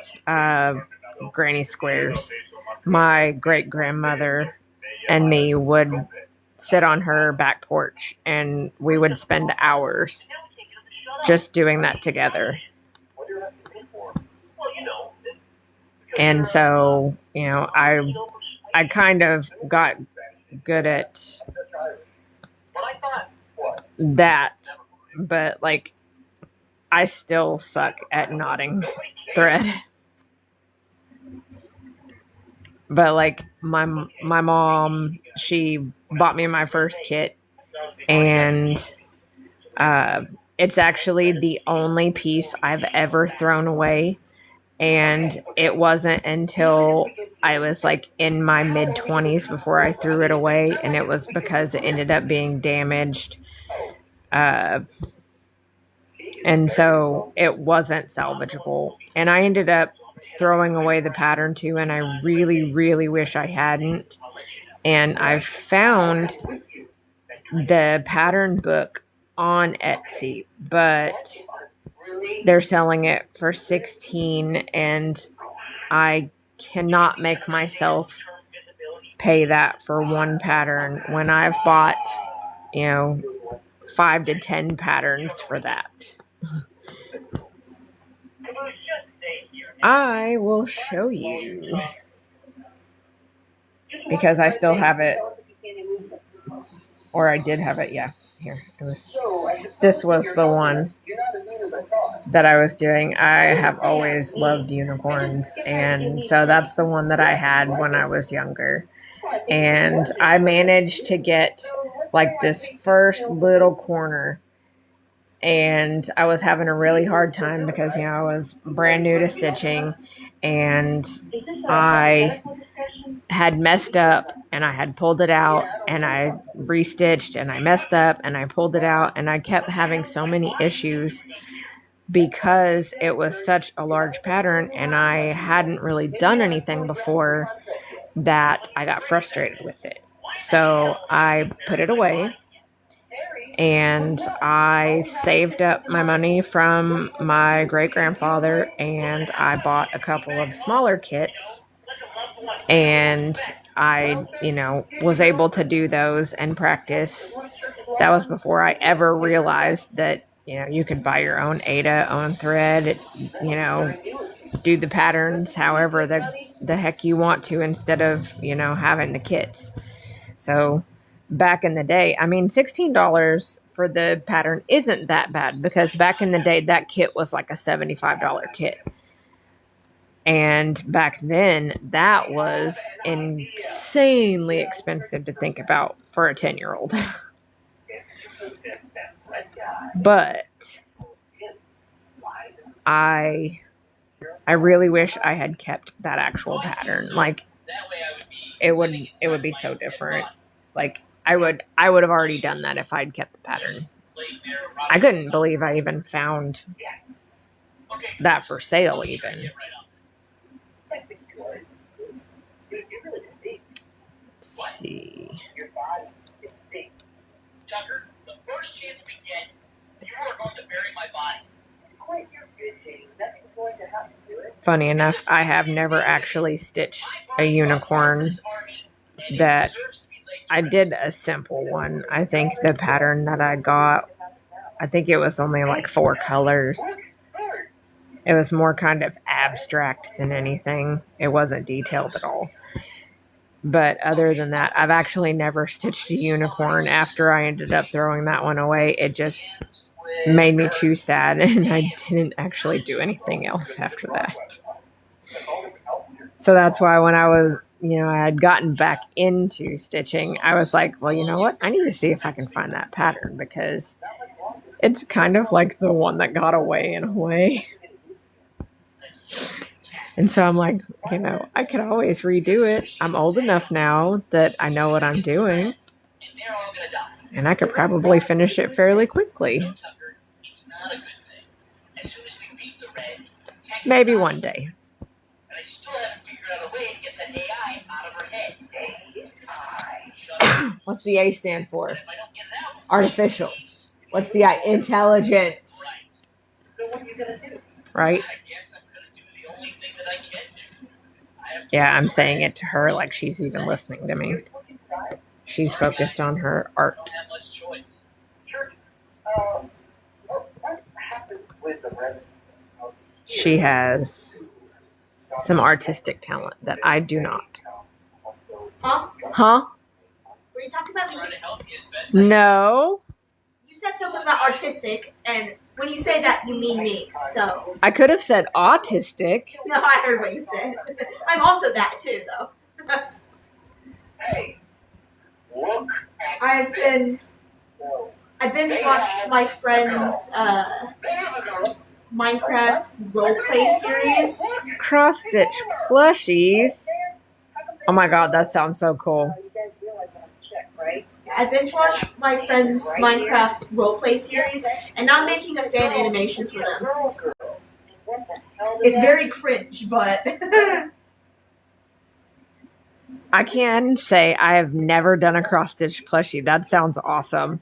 granny squares. My great grandmother and me would sit on her back porch, and we would spend hours just doing that together. And so, I kind of got good at that, but like I still suck at knotting thread. But like my mom, she bought me my first kit, and it's actually the only piece I've ever thrown away. And it wasn't until I was like in my mid-20s before I threw it away, and it was because it ended up being damaged. And so it wasn't salvageable. And I ended up throwing away the pattern too, and I really, really wish I hadn't. And I found the pattern book on Etsy, but they're selling it for $16, and I cannot make myself pay that for one pattern when I've bought, 5 to 10 patterns for that. I will show you, because I still have it, or I did have it. Yeah, here it was. This was the one that I was doing. I have always loved unicorns, and so that's the one that I had when I was younger. and I managed to get like this first little corner, and I was having a really hard time because, you know, I was brand new to stitching, and I had messed up, and I had pulled it out, and I restitched, and I messed up, and I pulled it out, and I kept having so many issues because it was such a large pattern and I hadn't really done anything before, that I got frustrated with it. So I put it away, and I saved up my money from my great grandfather, and I bought a couple of smaller kits, and I, you know, was able to do those and practice. That was before I ever realized that, you know, you could buy your own Aida, own thread, you know, do the patterns however the heck you want to, instead of, you know, having the kits. So back in the day, I mean, $16 for the pattern isn't that bad, because back in the day, that kit was like a $75 kit. And back then, that was insanely expensive to think about for a 10-year-old. But I really wish I had kept that actual pattern. Like, it would be so different. Like, I would have already done that if I'd kept the pattern. I couldn't believe I even found that for sale even. Let's see. Tucker, the first chance we get, you are going to bury my body. Quit your bitching. Nothing's going to happen to it. Funny enough, I have never actually stitched a unicorn. That I did a simple one. I think the pattern that I got, I think it was only like 4 colors. It was more kind of abstract than anything. It wasn't detailed at all. But other than that, I've actually never stitched a unicorn after I ended up throwing that one away. It just made me too sad, and I didn't actually do anything else after that. So that's why when I was, you know, I had gotten back into stitching, I was like, well, you know what? I need to see if I can find that pattern, because it's kind of like the one that got away in a way. And so I'm like, you know, I could always redo it. I'm old enough now that I know what I'm doing, and I could probably finish it fairly quickly. Maybe one day. What's the A stand for? Artificial. What's the I? Intelligence. Right? Yeah, I'm saying it to her like she's even listening to me. She's focused on her art. She has some artistic talent that I do not. Huh? Were you talking about me? No. You said something about artistic, and when you say that, you mean me. So I could have said autistic. no, I heard what you said. I'm also that too, though. Hey, look. I've binge watched my friend's Minecraft roleplay series. Cross stitch plushies. Oh my god, that sounds so cool. I binge watched my friend's Minecraft roleplay series, and now I'm making a fan animation for them. It's very cringe, but I can say I have never done a cross stitch plushie. That sounds awesome.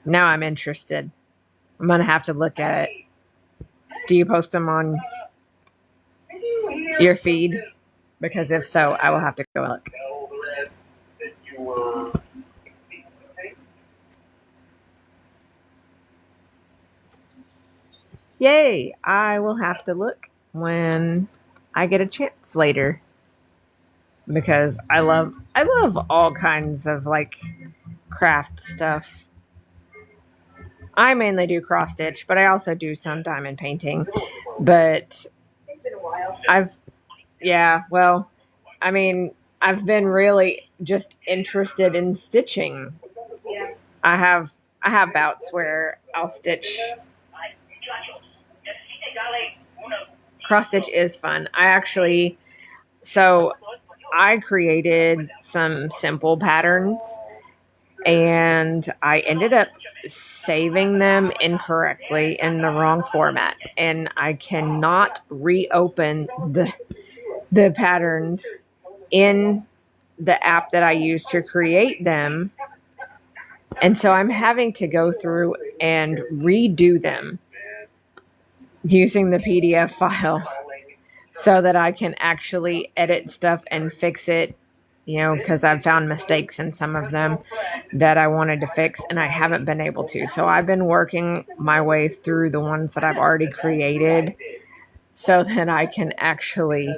Now I'm interested. I'm gonna have to look at it. Do you post them on your feed? Because if so, I will have to go look. Yay! I will have to look when I get a chance later. Because I love all kinds of like craft stuff. I mainly do cross stitch, but I also do some diamond painting. But It's been a while. well, I mean, I've been really just interested in stitching. Yeah. I have bouts where I'll stitch. Cross stitch is fun. I created some simple patterns and I ended up saving them incorrectly in the wrong format, and I cannot reopen the patterns in the app that I used to create them. And so I'm having to go through and redo them using the PDF file so that I can actually edit stuff and fix it, because I've found mistakes in some of them that I wanted to fix and I haven't been able to. So I've been working my way through the ones that I've already created so that I can actually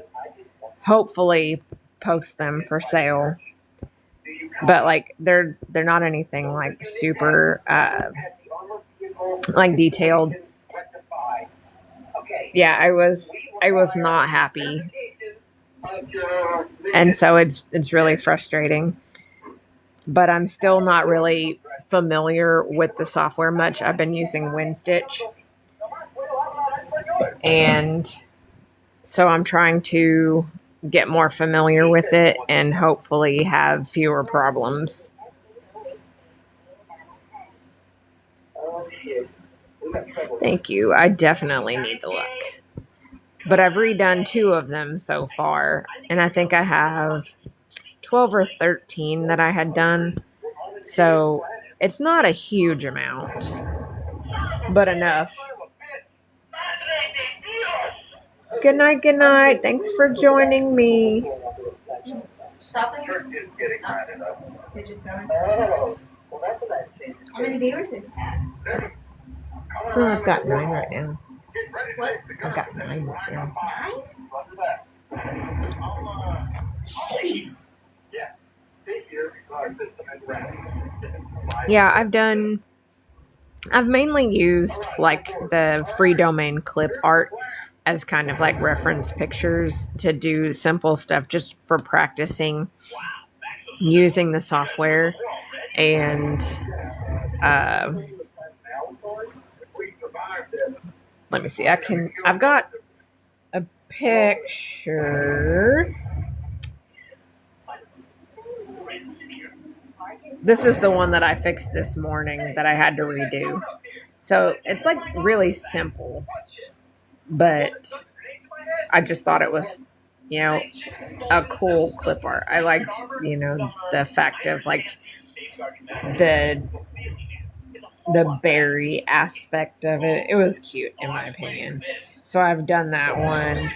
hopefully post them for sale. But like they're not anything like super like detailed. Yeah, I was not happy. And so it's really frustrating. But I'm still not really familiar with the software much. I've been using WinStitch. And so I'm trying to get more familiar with it and hopefully have fewer problems. Thank you. I definitely need the luck. But I've redone 2 of them so far, and I think I have 12 or 13 that I had done. So it's not a huge amount, but enough. Good night, good night. Thanks for joining me. Stopping? You're just going? How many viewers have you had? Oh, I've got 9 right now. What? I've got 9 right now. 9? Jeez. Yeah, I've mainly used like the free domain clip art as kind of like reference pictures to do simple stuff just for practicing using the software. And let me see, I've got a picture. This is the one that I fixed this morning that I had to redo. So it's like really simple, but I just thought it was, a cool clip art. I liked, the fact of like the berry aspect of it. It was cute in my opinion. So I've done that one.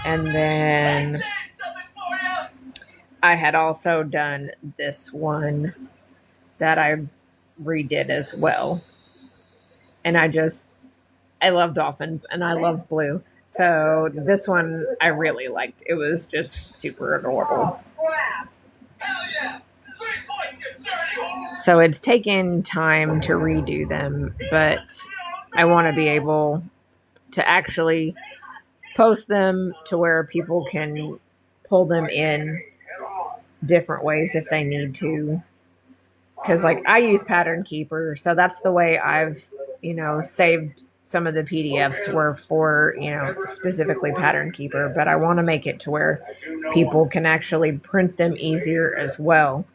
And then I had also done this one that I redid as well. And I love dolphins and I love blue. So this one I really liked. It was just super adorable. So it's taken time to redo them, but I want to be able to actually post them to where people can pull them in different ways if they need to. Because like I use Pattern Keeper, so that's the way I've, saved some of the PDFs were for, specifically Pattern Keeper, but I want to make it to where people can actually print them easier as well.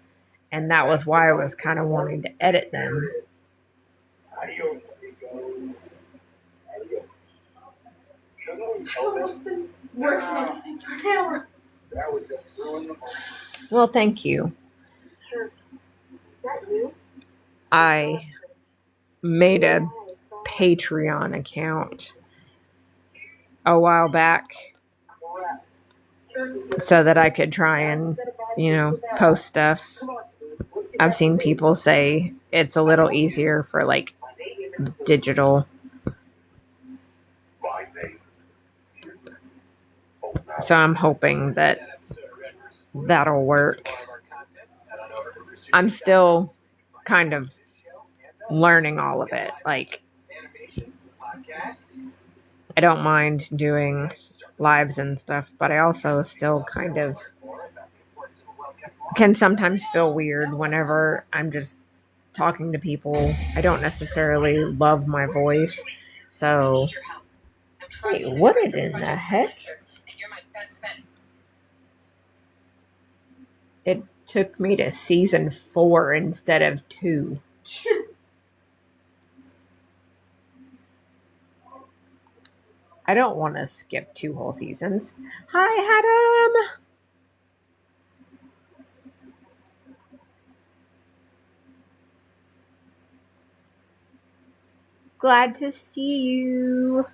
And that was why I was kind of wanting to edit them. I've almost been working on this thing for an hour. Well, thank you. I made a Patreon account a while back so that I could try and, post stuff. I've seen people say it's a little easier for like digital. So I'm hoping that that'll work. I'm still kind of learning all of it. Like, I don't mind doing lives and stuff, but I also still kind of can sometimes feel weird whenever I'm just talking to people. I don't necessarily love my voice. So, wait, what in the heck? It took me to season 4 instead of 2. I don't want to skip 2 whole seasons. Hi, Adam! Glad to see you.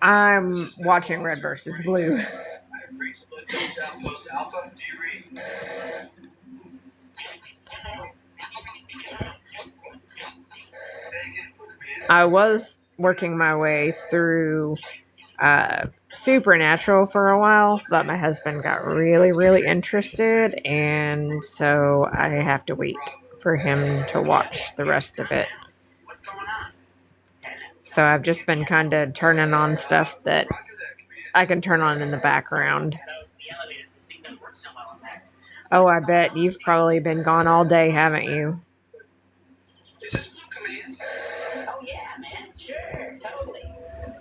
I'm watching Red versus Blue. I was working my way through Supernatural for a while, but my husband got really, really interested, and so I have to wait for him to watch the rest of it. So I've just been kind of turning on stuff that I can turn on in the background. Oh, I bet you've probably been gone all day, haven't you?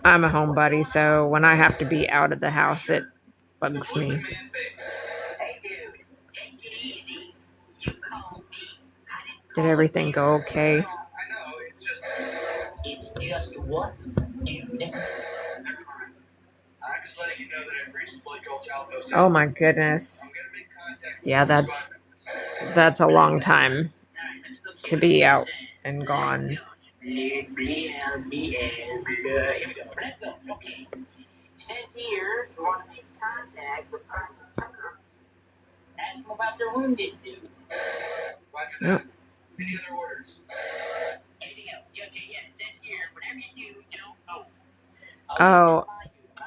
I'm a homebody, so when I have to be out of the house, it bugs me. Did everything go okay? It's just what you never. Oh my goodness. Yeah, that's a long time to be out and gone. Here we go. Okay. Says here, you want to make contact with ask them about their wounded dude. Yep. Any other orders? Anything else? Okay, yeah. It says here, whatever you do, don't know. Oh,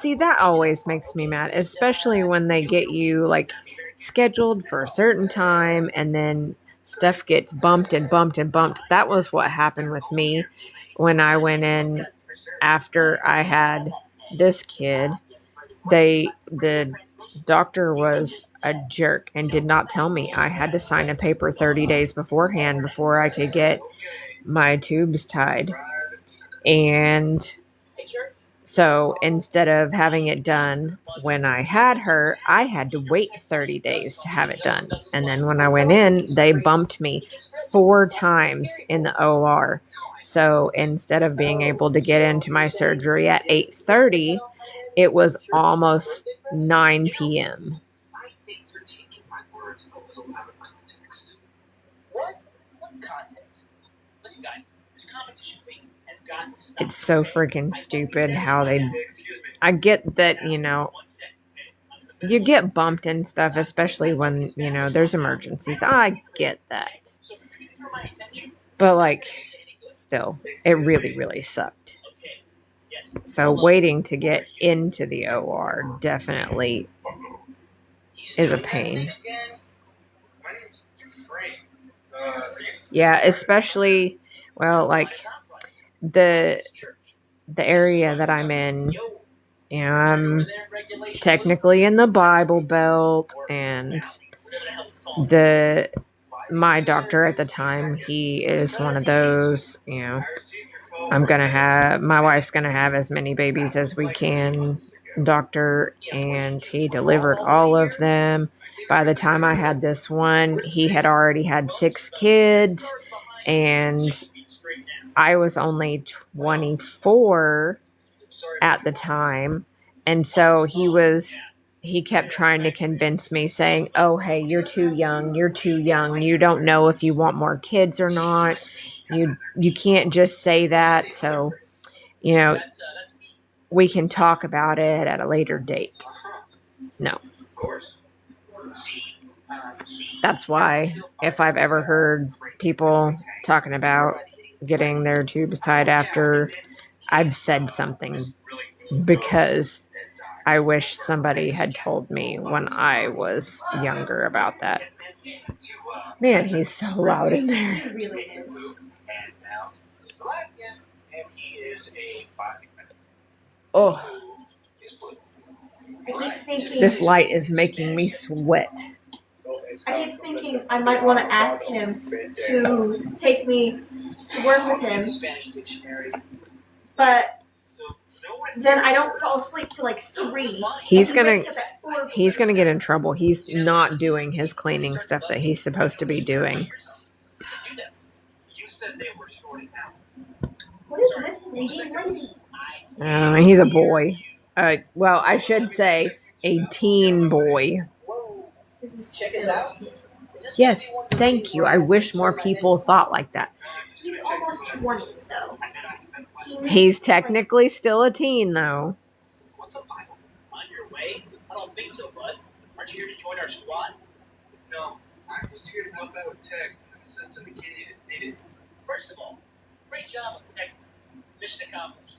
see, that always makes me mad, especially when they get you like scheduled for a certain time and then stuff gets bumped and bumped and bumped. That was what happened with me when I went in after I had this kid. The doctor was a jerk and did not tell me. I had to sign a paper 30 days beforehand before I could get my tubes tied. And so instead of having it done when I had her, I had to wait 30 days to have it done. And then when I went in, they bumped me 4 times in the OR. So instead of being able to get into my surgery at 8:30, it was almost 9 p.m. It's so freaking stupid how I get that, you get bumped and stuff, especially when, there's emergencies. I get that. But, still, it really, really sucked. So waiting to get into the OR definitely is a pain. Yeah, especially, the area that I'm in, I'm technically in the Bible Belt, and my doctor at the time, he is one of those, my wife's gonna have as many babies as we can doctor, and he delivered all of them. By the time I had this one, he had already had 6 kids, and I was only 24 at the time. And so he kept trying to convince me, saying, oh, hey, you're too young. You don't know if you want more kids or not. You can't just say that. So, we can talk about it at a later date. No. That's why if I've ever heard people talking about getting their tubes tied after, I've said something, because I wish somebody had told me when I was younger about that. Man, he's so loud in there. It really is. Oh, I keep thinking. this light is making me sweat. I keep thinking I might want to ask him to take me to work with him, Spanish dictionary. but then I don't fall asleep till like 3. He's And he gonna wakes up at 4. he's gonna get in trouble. He's not doing his cleaning stuff that he's supposed to be doing. You said they were sorting out. What is with him and being lazy? He's a boy. Well, I should say a teen boy. Since he's still. Yes, thank you. I wish more people thought like that. He's almost 20 though. He's technically still a teen, though. What's up, Michael? On your way? I don't think so, bud. Aren't you here to join our squad? No, I was here to help out with tech. Since the beginning, it's needed. First of all, great job on tech. Mission accomplished.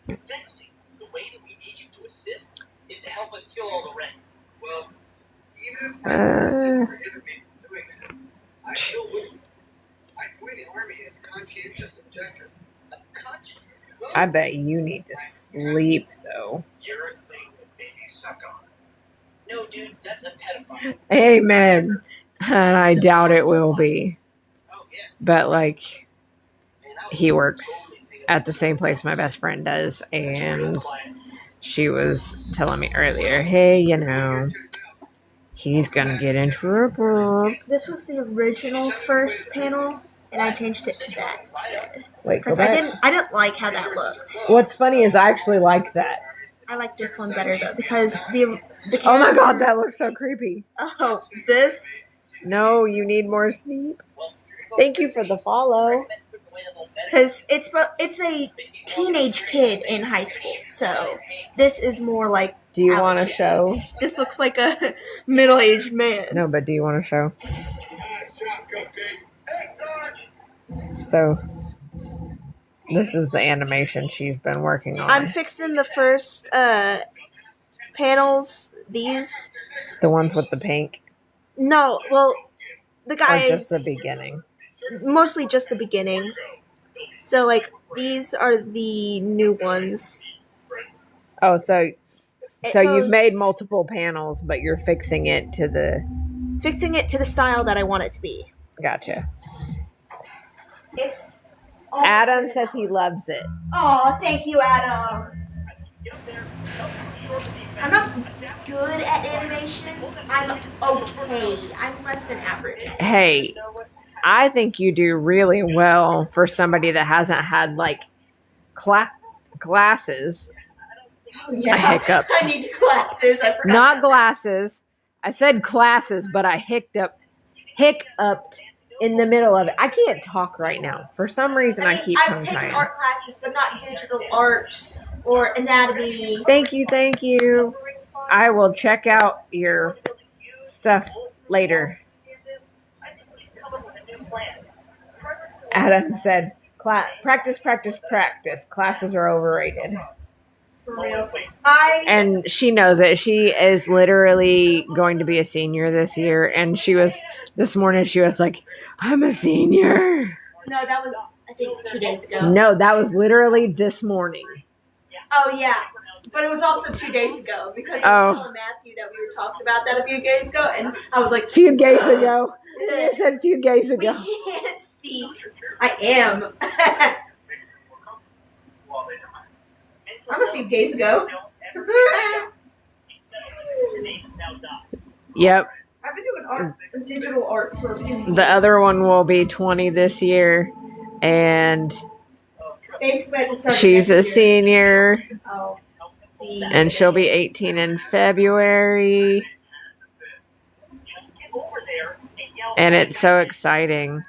Secondly, the way that we need you to assist is to help us kill all the rent. Well, even if I prohibit me from doing that, I still would. I joined the army as a conscientious objector. A conscientious? I bet you need to sleep, though. You're a thing that made me suck on. No, dude, that's a pedophile. Amen. And I doubt it will be. Oh, yeah. But, like, Man, I was he works at the same place my best friend does, and she was telling me earlier, hey, he's gonna get in trouble. This was the original first panel, and I changed it to that instead. Wait, go Because I back. didn't like how that looked. What's funny is I actually like that. I like this one better though because the Oh my god, that looks so creepy. Oh, this. No, you need more sleep. Thank you for the follow. Because it's a teenage kid in high school, so this is more like. Do you want to show? This looks like a middle-aged man. No, but do you want to show? So, this is the animation she's been working on. I'm fixing the first panels. These. The ones with the pink, No, well, the or guys. just the beginning? Mostly just the beginning. So, like, these are the new ones. Oh, so It you've goes- made multiple panels, but you're fixing it to the. Fixing it to the style that I want it to be. Gotcha. It's. Adam says he loves it. Oh, thank you, Adam. I'm not good at animation. I'm okay. I'm less than average. Hey, I think you do really well for somebody that hasn't had like glasses. Yeah. I hiccuped. I need glasses. I forgot. Not glasses. I said classes, but I hiccuped in the middle of it. I can't talk right now. For some reason, I keep I've tongue taken tying. art classes, but not digital art or anatomy. Thank you. I will check out your stuff later. Adam said, practice. Classes are overrated. For real. And she knows it. She is literally going to be a senior this year. And this morning, she was like, I'm a senior. No, that was, I think, 2 days ago. No, that was literally this morning. Oh, yeah. But it was also 2 days ago because I was telling Matthew that we were talking about that a few days ago, and I was like, Few days ago. You said few days we ago. can't speak. I am. I'm a few days ago. Yep. I've been doing digital art for a few years. The other one will be 20 this year. And Basically, I can start she's a next year. senior. Oh. And she'll be 18 in February. And it's so exciting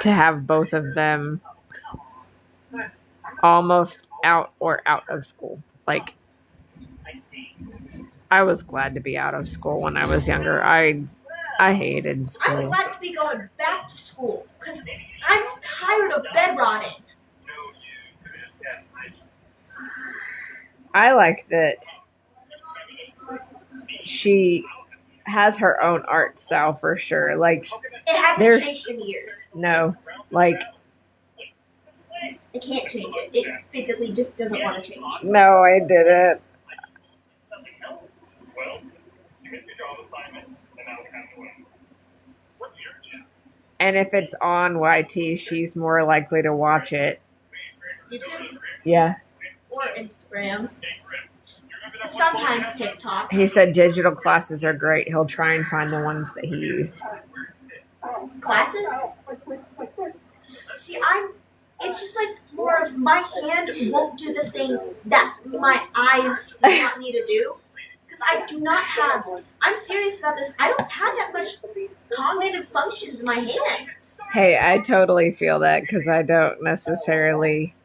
to have both of them almost out of school. Like, I was glad to be out of school when I was younger. I hated I'm school. glad to be going back to school because I'm tired of bed rotting. I like that she has her own art style for sure. Like, It hasn't There- changed in years. no, like, It I can't change it. It physically just doesn't want to change. No, I didn't. Something else. Well, you missed your job assignment, and now we have to win. What's your job? And if it's on YT, she's more likely to watch it. YouTube Yeah. or Instagram. Sometimes TikTok. He said digital classes are great. He'll try and find the ones that he used. Classes? See, it's just like more of my hand won't do the thing that my eyes want me to do. Because I do not have, I'm serious about this, I don't have that much cognitive functions in my hands. Hey, I totally feel that because I don't necessarily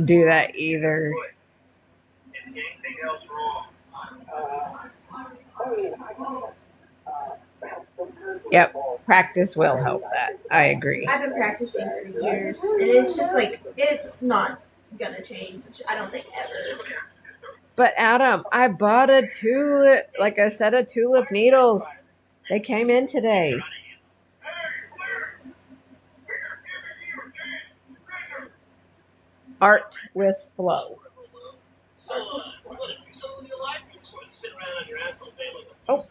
do that either. Is anything else wrong? Yep, practice will help that. I agree. I've been practicing for years, and it's just like, it's not gonna change, I don't think, ever. But Adam, I bought a tulip, like a set of tulip needles. They came in today. Art with flow. Oh.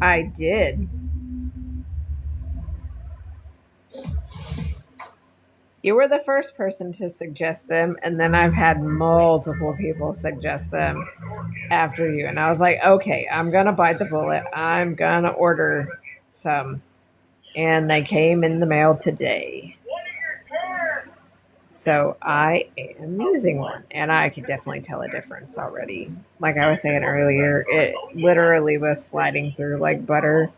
I did. You were the first person to suggest them, and then I've had multiple people suggest them after you. And I was like, okay, I'm going to bite the bullet. I'm going to order some. And they came in the mail today. So I am using one, and I could definitely tell a difference already. Like I was saying earlier, it literally was sliding through like butter.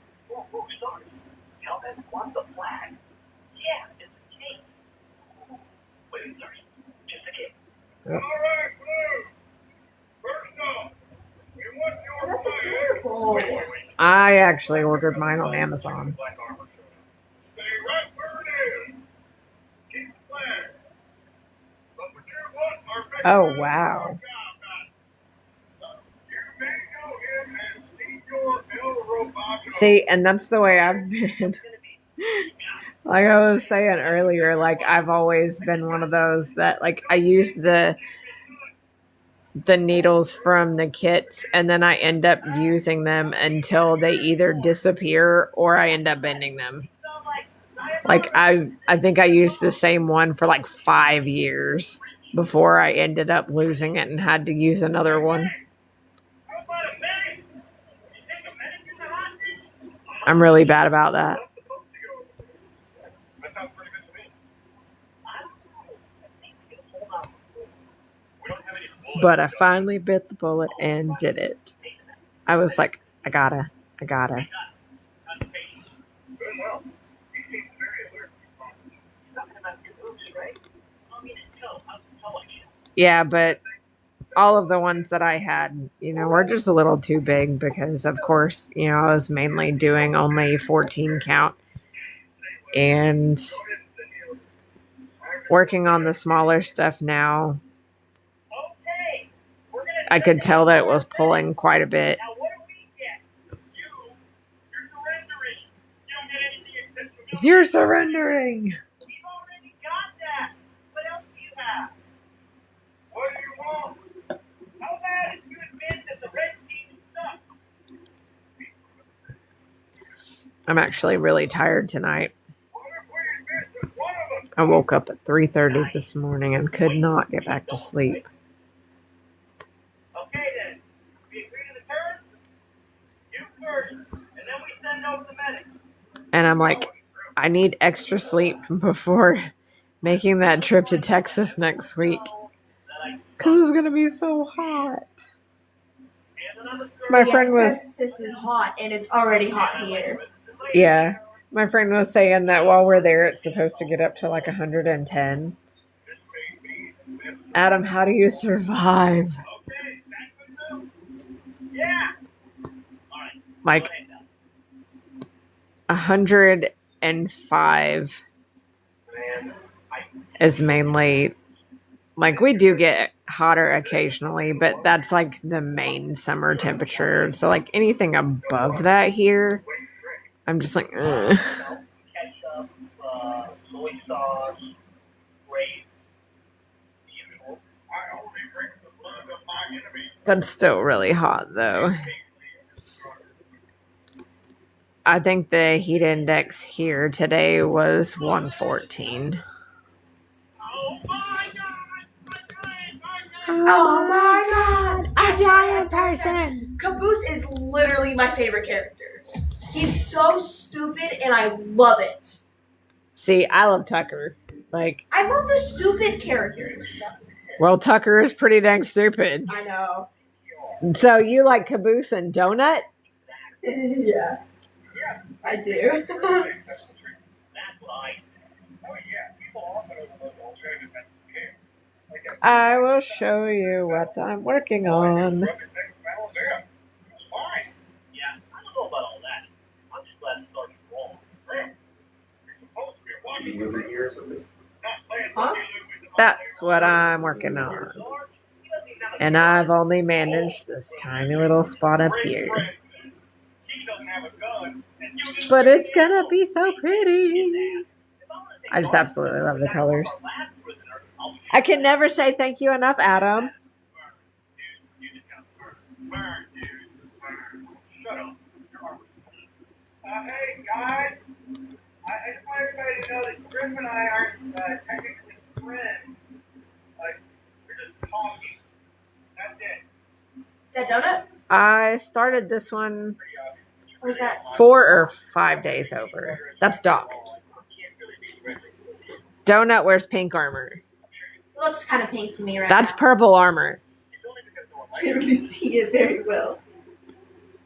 That's adorable. I actually ordered mine on Amazon. Oh, wow. See, and that's the way I've been. Like I was saying earlier, like I've always been one of those that like I use the needles from the kits and then I end up using them until they either disappear or I end up bending them. Like I think I used the same one for like 5 years before I ended up losing it and had to use another one. I'm really bad about that. But I finally bit the bullet and did it. I was like, I gotta. Yeah, but all of the ones that I had, were just a little too big because, of course, I was mainly doing only 14 count and working on the smaller stuff now. I could tell that it was pulling quite a bit. You're surrendering. I'm actually really tired tonight. I woke up at 3:30 this morning and could not get back to sleep. Okay then, we agree to the terms? You first, and then we send over the medic. And I'm like, I need extra sleep before making that trip to Texas next week. Because it's going to be so hot. My friend was... Texas is hot, and it's already hot here. Yeah. My friend was saying that while we're there, it's supposed to get up to like 110. Adam, how do you survive? Like 105 is mainly like we do get hotter occasionally, but that's like the main summer temperature. So like anything above that here I'm just like, Ketchup, soy sauce, grape, the usual. I only drink the blood of my enemies. that's still really hot though. I think the heat index here today was 114. Oh my god! A giant person! Caboose is literally my favorite character. He's so stupid and I love it. See, I love Tucker. Like, I love the stupid characters. well, Tucker is pretty dang stupid. I know. So you like Caboose and Donut? Yeah. I do. That's right. Oh yeah, people often overlook alternative methods of care. Like a I will show you what I'm working on. rubbing thing from Alabama. It's fine. Yeah, I don't know about all that. I'm just glad it started wrong. You're supposed to be You watching moving here or something? not playing Huh? That's what I'm working on. And I've only managed this tiny little spot up here. He doesn't have a gun, and you just But it's gonna be so pretty. I just absolutely love the colors. I can never say thank you enough, Adam. burn, dude. Burn. Shut up. Hey guys, I just want everybody to know that Griff and I aren't technically friends. Like, we're just talking. That's it. Is that donut? I started this one Pretty obvious. Or is that 4 or 5 days over. That's Doc. Donut wears pink armor. it looks kind of pink to me right That's now. purple armor. It's only because no one I likes can't really see it very well.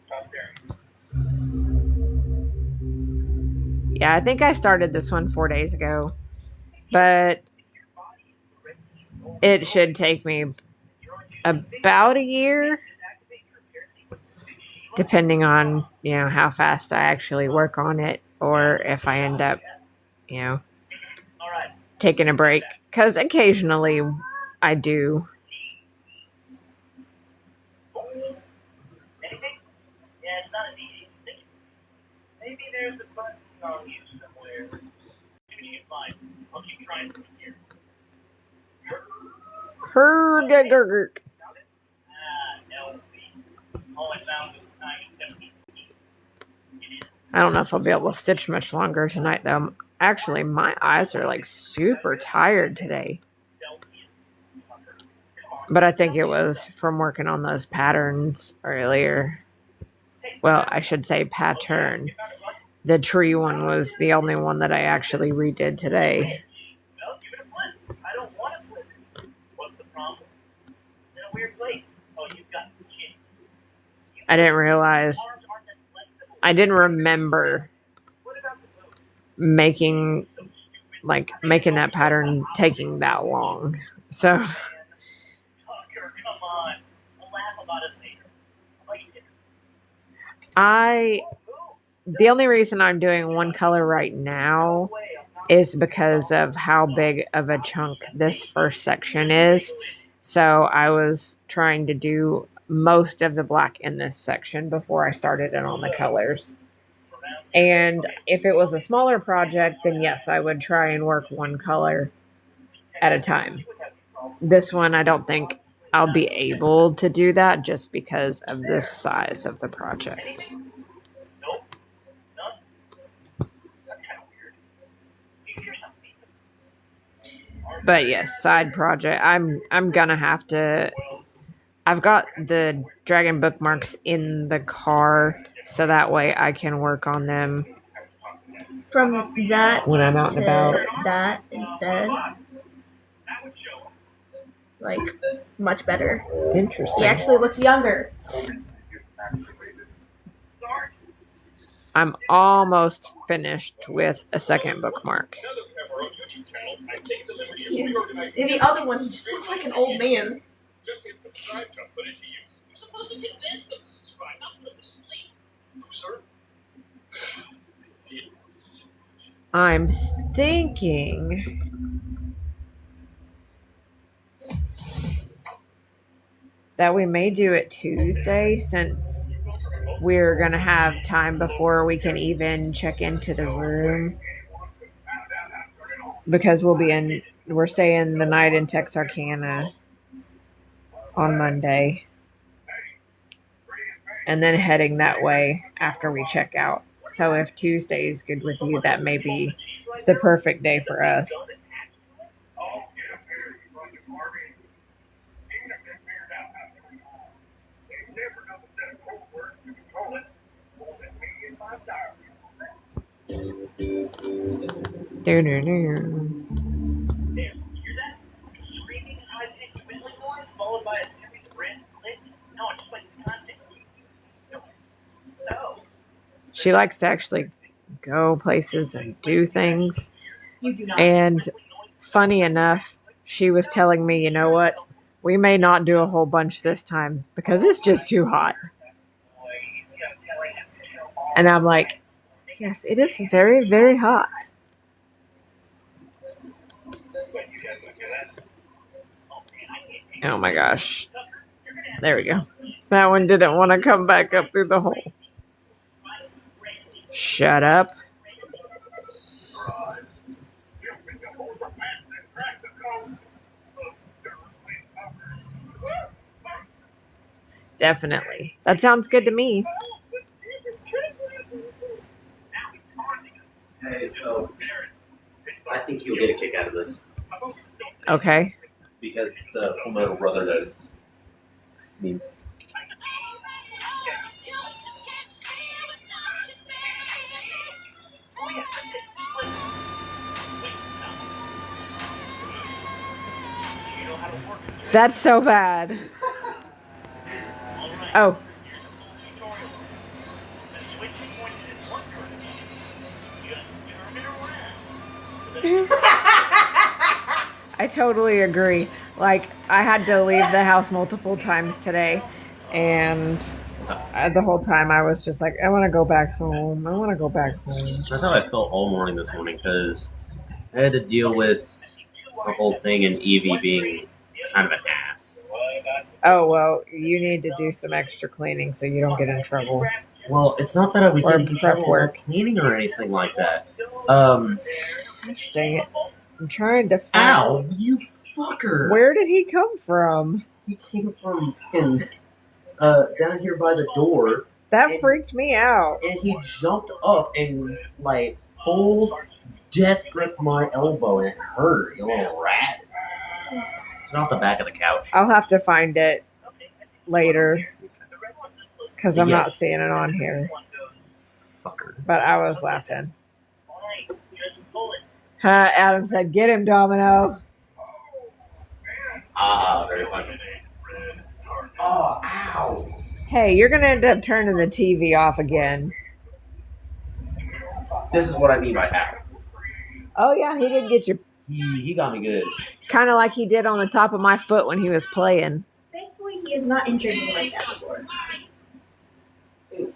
Stop staring. Yeah, I think I started this one 4 days ago. But it should take me about a year, depending on, how fast I actually work on it, or if I end up, All right. taking a break. Because occasionally I do. Anything? Yeah, it's not an easy thing. Maybe there's a button on you somewhere. See what you can find. I'll keep trying from here. Hergurgurk. No. All I found was 970. I don't know if I'll be able to stitch much longer tonight, though. Actually, my eyes are like super tired today. But I think it was from working on those patterns earlier. Well, I should say pattern. The tree one was the only one that I actually redid today. Well, give it a flip. I don't want to flip it. What's the problem? It's in a weird place. Oh, you've got shit. I didn't realize, Arms aren't that flexible. I didn't remember What about the moon? making that pattern taking that long. So Tucker, come on. We'll laugh about it later. How about you did? the only reason I'm doing one color right now is because of how big of a chunk this first section is. So I was trying to do most of the black in this section before I started it on the colors. And if it was a smaller project, then yes, I would try and work one color at a time. This one, I don't think I'll be able to do that just because of the size of the project. Nope. None. That's kind of weird. Do you hear something? But yes, side project. I'm gonna have to. I've got the dragon bookmarks in the car, so that way I can work on them From that when I'm out and about. to that instead, like, much better. Interesting. He actually looks younger. I'm almost finished with a second bookmark. Yeah. In the other one, he just looks like an old man. Just hit subscribe to put it to use. You're supposed to convince them to subscribe, not put them to sleep. Sir? I'm thinking that we may do it Tuesday since we're gonna have time before we can even check into the room because we're staying the night in Texarkana on Monday and then heading that way after we check out. So if Tuesday is good with you, that may be the perfect day for us. She likes to actually go places and do things. You do not. And funny enough, she was telling me, you know what? We may not do a whole bunch this time because it's just too hot. And I'm like, yes, it is very, very hot. Oh my gosh. There we go. That one didn't want to come back up through the hole. Shut up. Definitely. That sounds good to me. Hey, so I think you'll get a kick out of this Okay. because it's a Full Metal Brotherhood. I mean, That's so bad. Oh. I totally agree. Like, I had to leave the house multiple times today, and the whole time I was just like, I want to go back home. I want to go back home. that's how I felt all morning this morning because I had to deal with the whole thing and Evie being kind of an ass. Oh, well, you need to do some extra cleaning so you don't get in trouble. Well, it's not that I was Or getting in prep trouble work. or cleaning or anything like that. Gosh dang it. I'm trying to find... Ow, you fucker! Where did he come from? He came from fucking down here by the door, That And- freaked me out. and he jumped up and like full death gripped my elbow, and it hurt. You little rat! Get off the back of the couch. I'll have to find it later because I'm not Yes. seeing it on here. Fucker. But I was laughing. Adam said, "Get him, Domino." Ah, very funny. Oh, ow! Hey, you're gonna end up turning the TV off again. This is what I mean by ow. Oh yeah, he did get you He got me good. kind of like he did on the top of my foot when he was playing. Thankfully, he has not injured me like that before.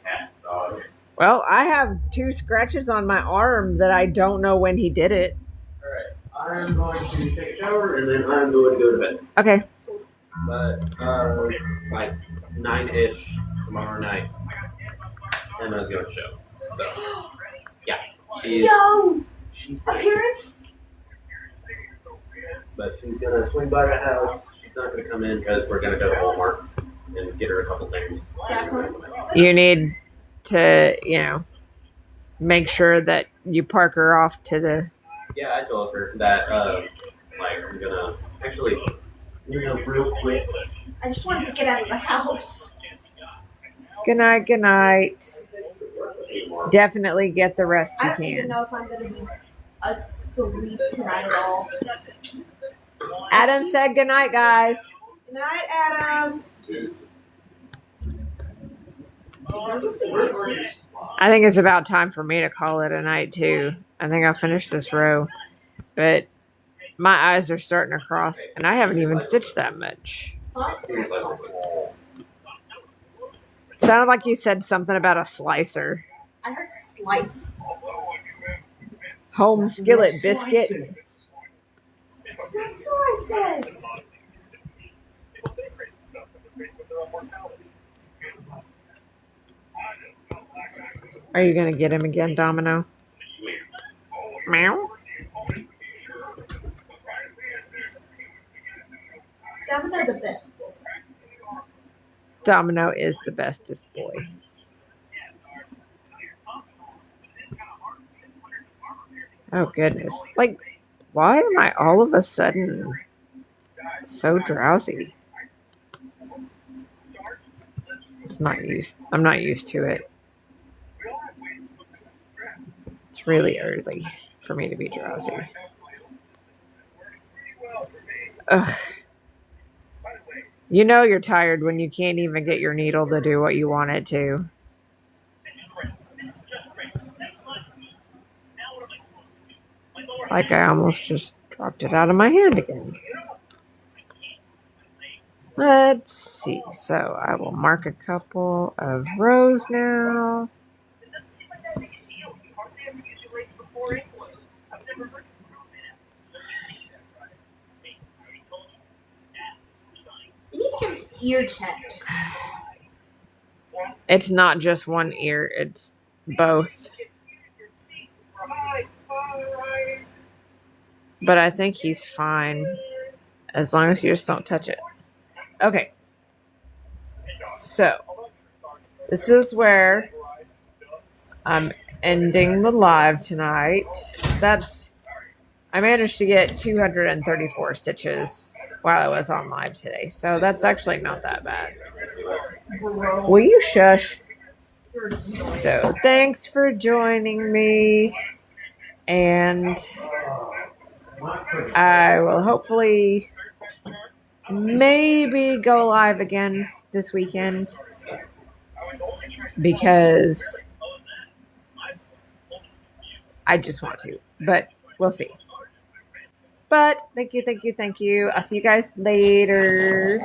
Cat dog. Well, I have 2 scratches on my arm that I don't know when he did it. Alright, I'm going to take a shower and then I'm going to go to bed. Okay. But, like 9-ish tomorrow night, Emma's going to show. So, yeah. Yo! She's Appearance? But she's going to swing by the house. She's not going to come in because we're going to go to Walmart and get her a couple things. You need to, make sure that you park her off to the... Yeah, I told her that, like, I'm going to actually, real quick. I just wanted to get out of the house. Good night, good night. Definitely get the rest I you don't even can. know if I'm going to be asleep tonight at all. Adam said good night, guys. Good night, Adam. I think it's about time for me to call it a night, too. I think I'll finish this row. But my eyes are starting to cross, and I haven't even stitched that much. It sounded like you said something about a slicer. I heard slice. Home skillet biscuit. It's not slices. Are you gonna get him again, Domino? Meow. Domino the best boy. Domino is the bestest boy. Oh goodness! Like, why am I all of a sudden so drowsy? I'm not used to it. It's really early for me to be drowsy. Ugh. You know you're tired when you can't even get your needle to do what you want it to. Like I almost just dropped it out of my hand again. Let's see. So I will mark a couple of rows now. You need to get his ear checked. It's not just one ear, it's both. But I think he's fine as long as you just don't touch it. Okay. So this is where I'm ending the live tonight. I managed to get 234 stitches while I was on live today. So that's actually not that bad. Will you shush? So thanks for joining me. And I will hopefully maybe go live again this weekend because I just want to, but we'll see. But thank you. I'll see you guys later.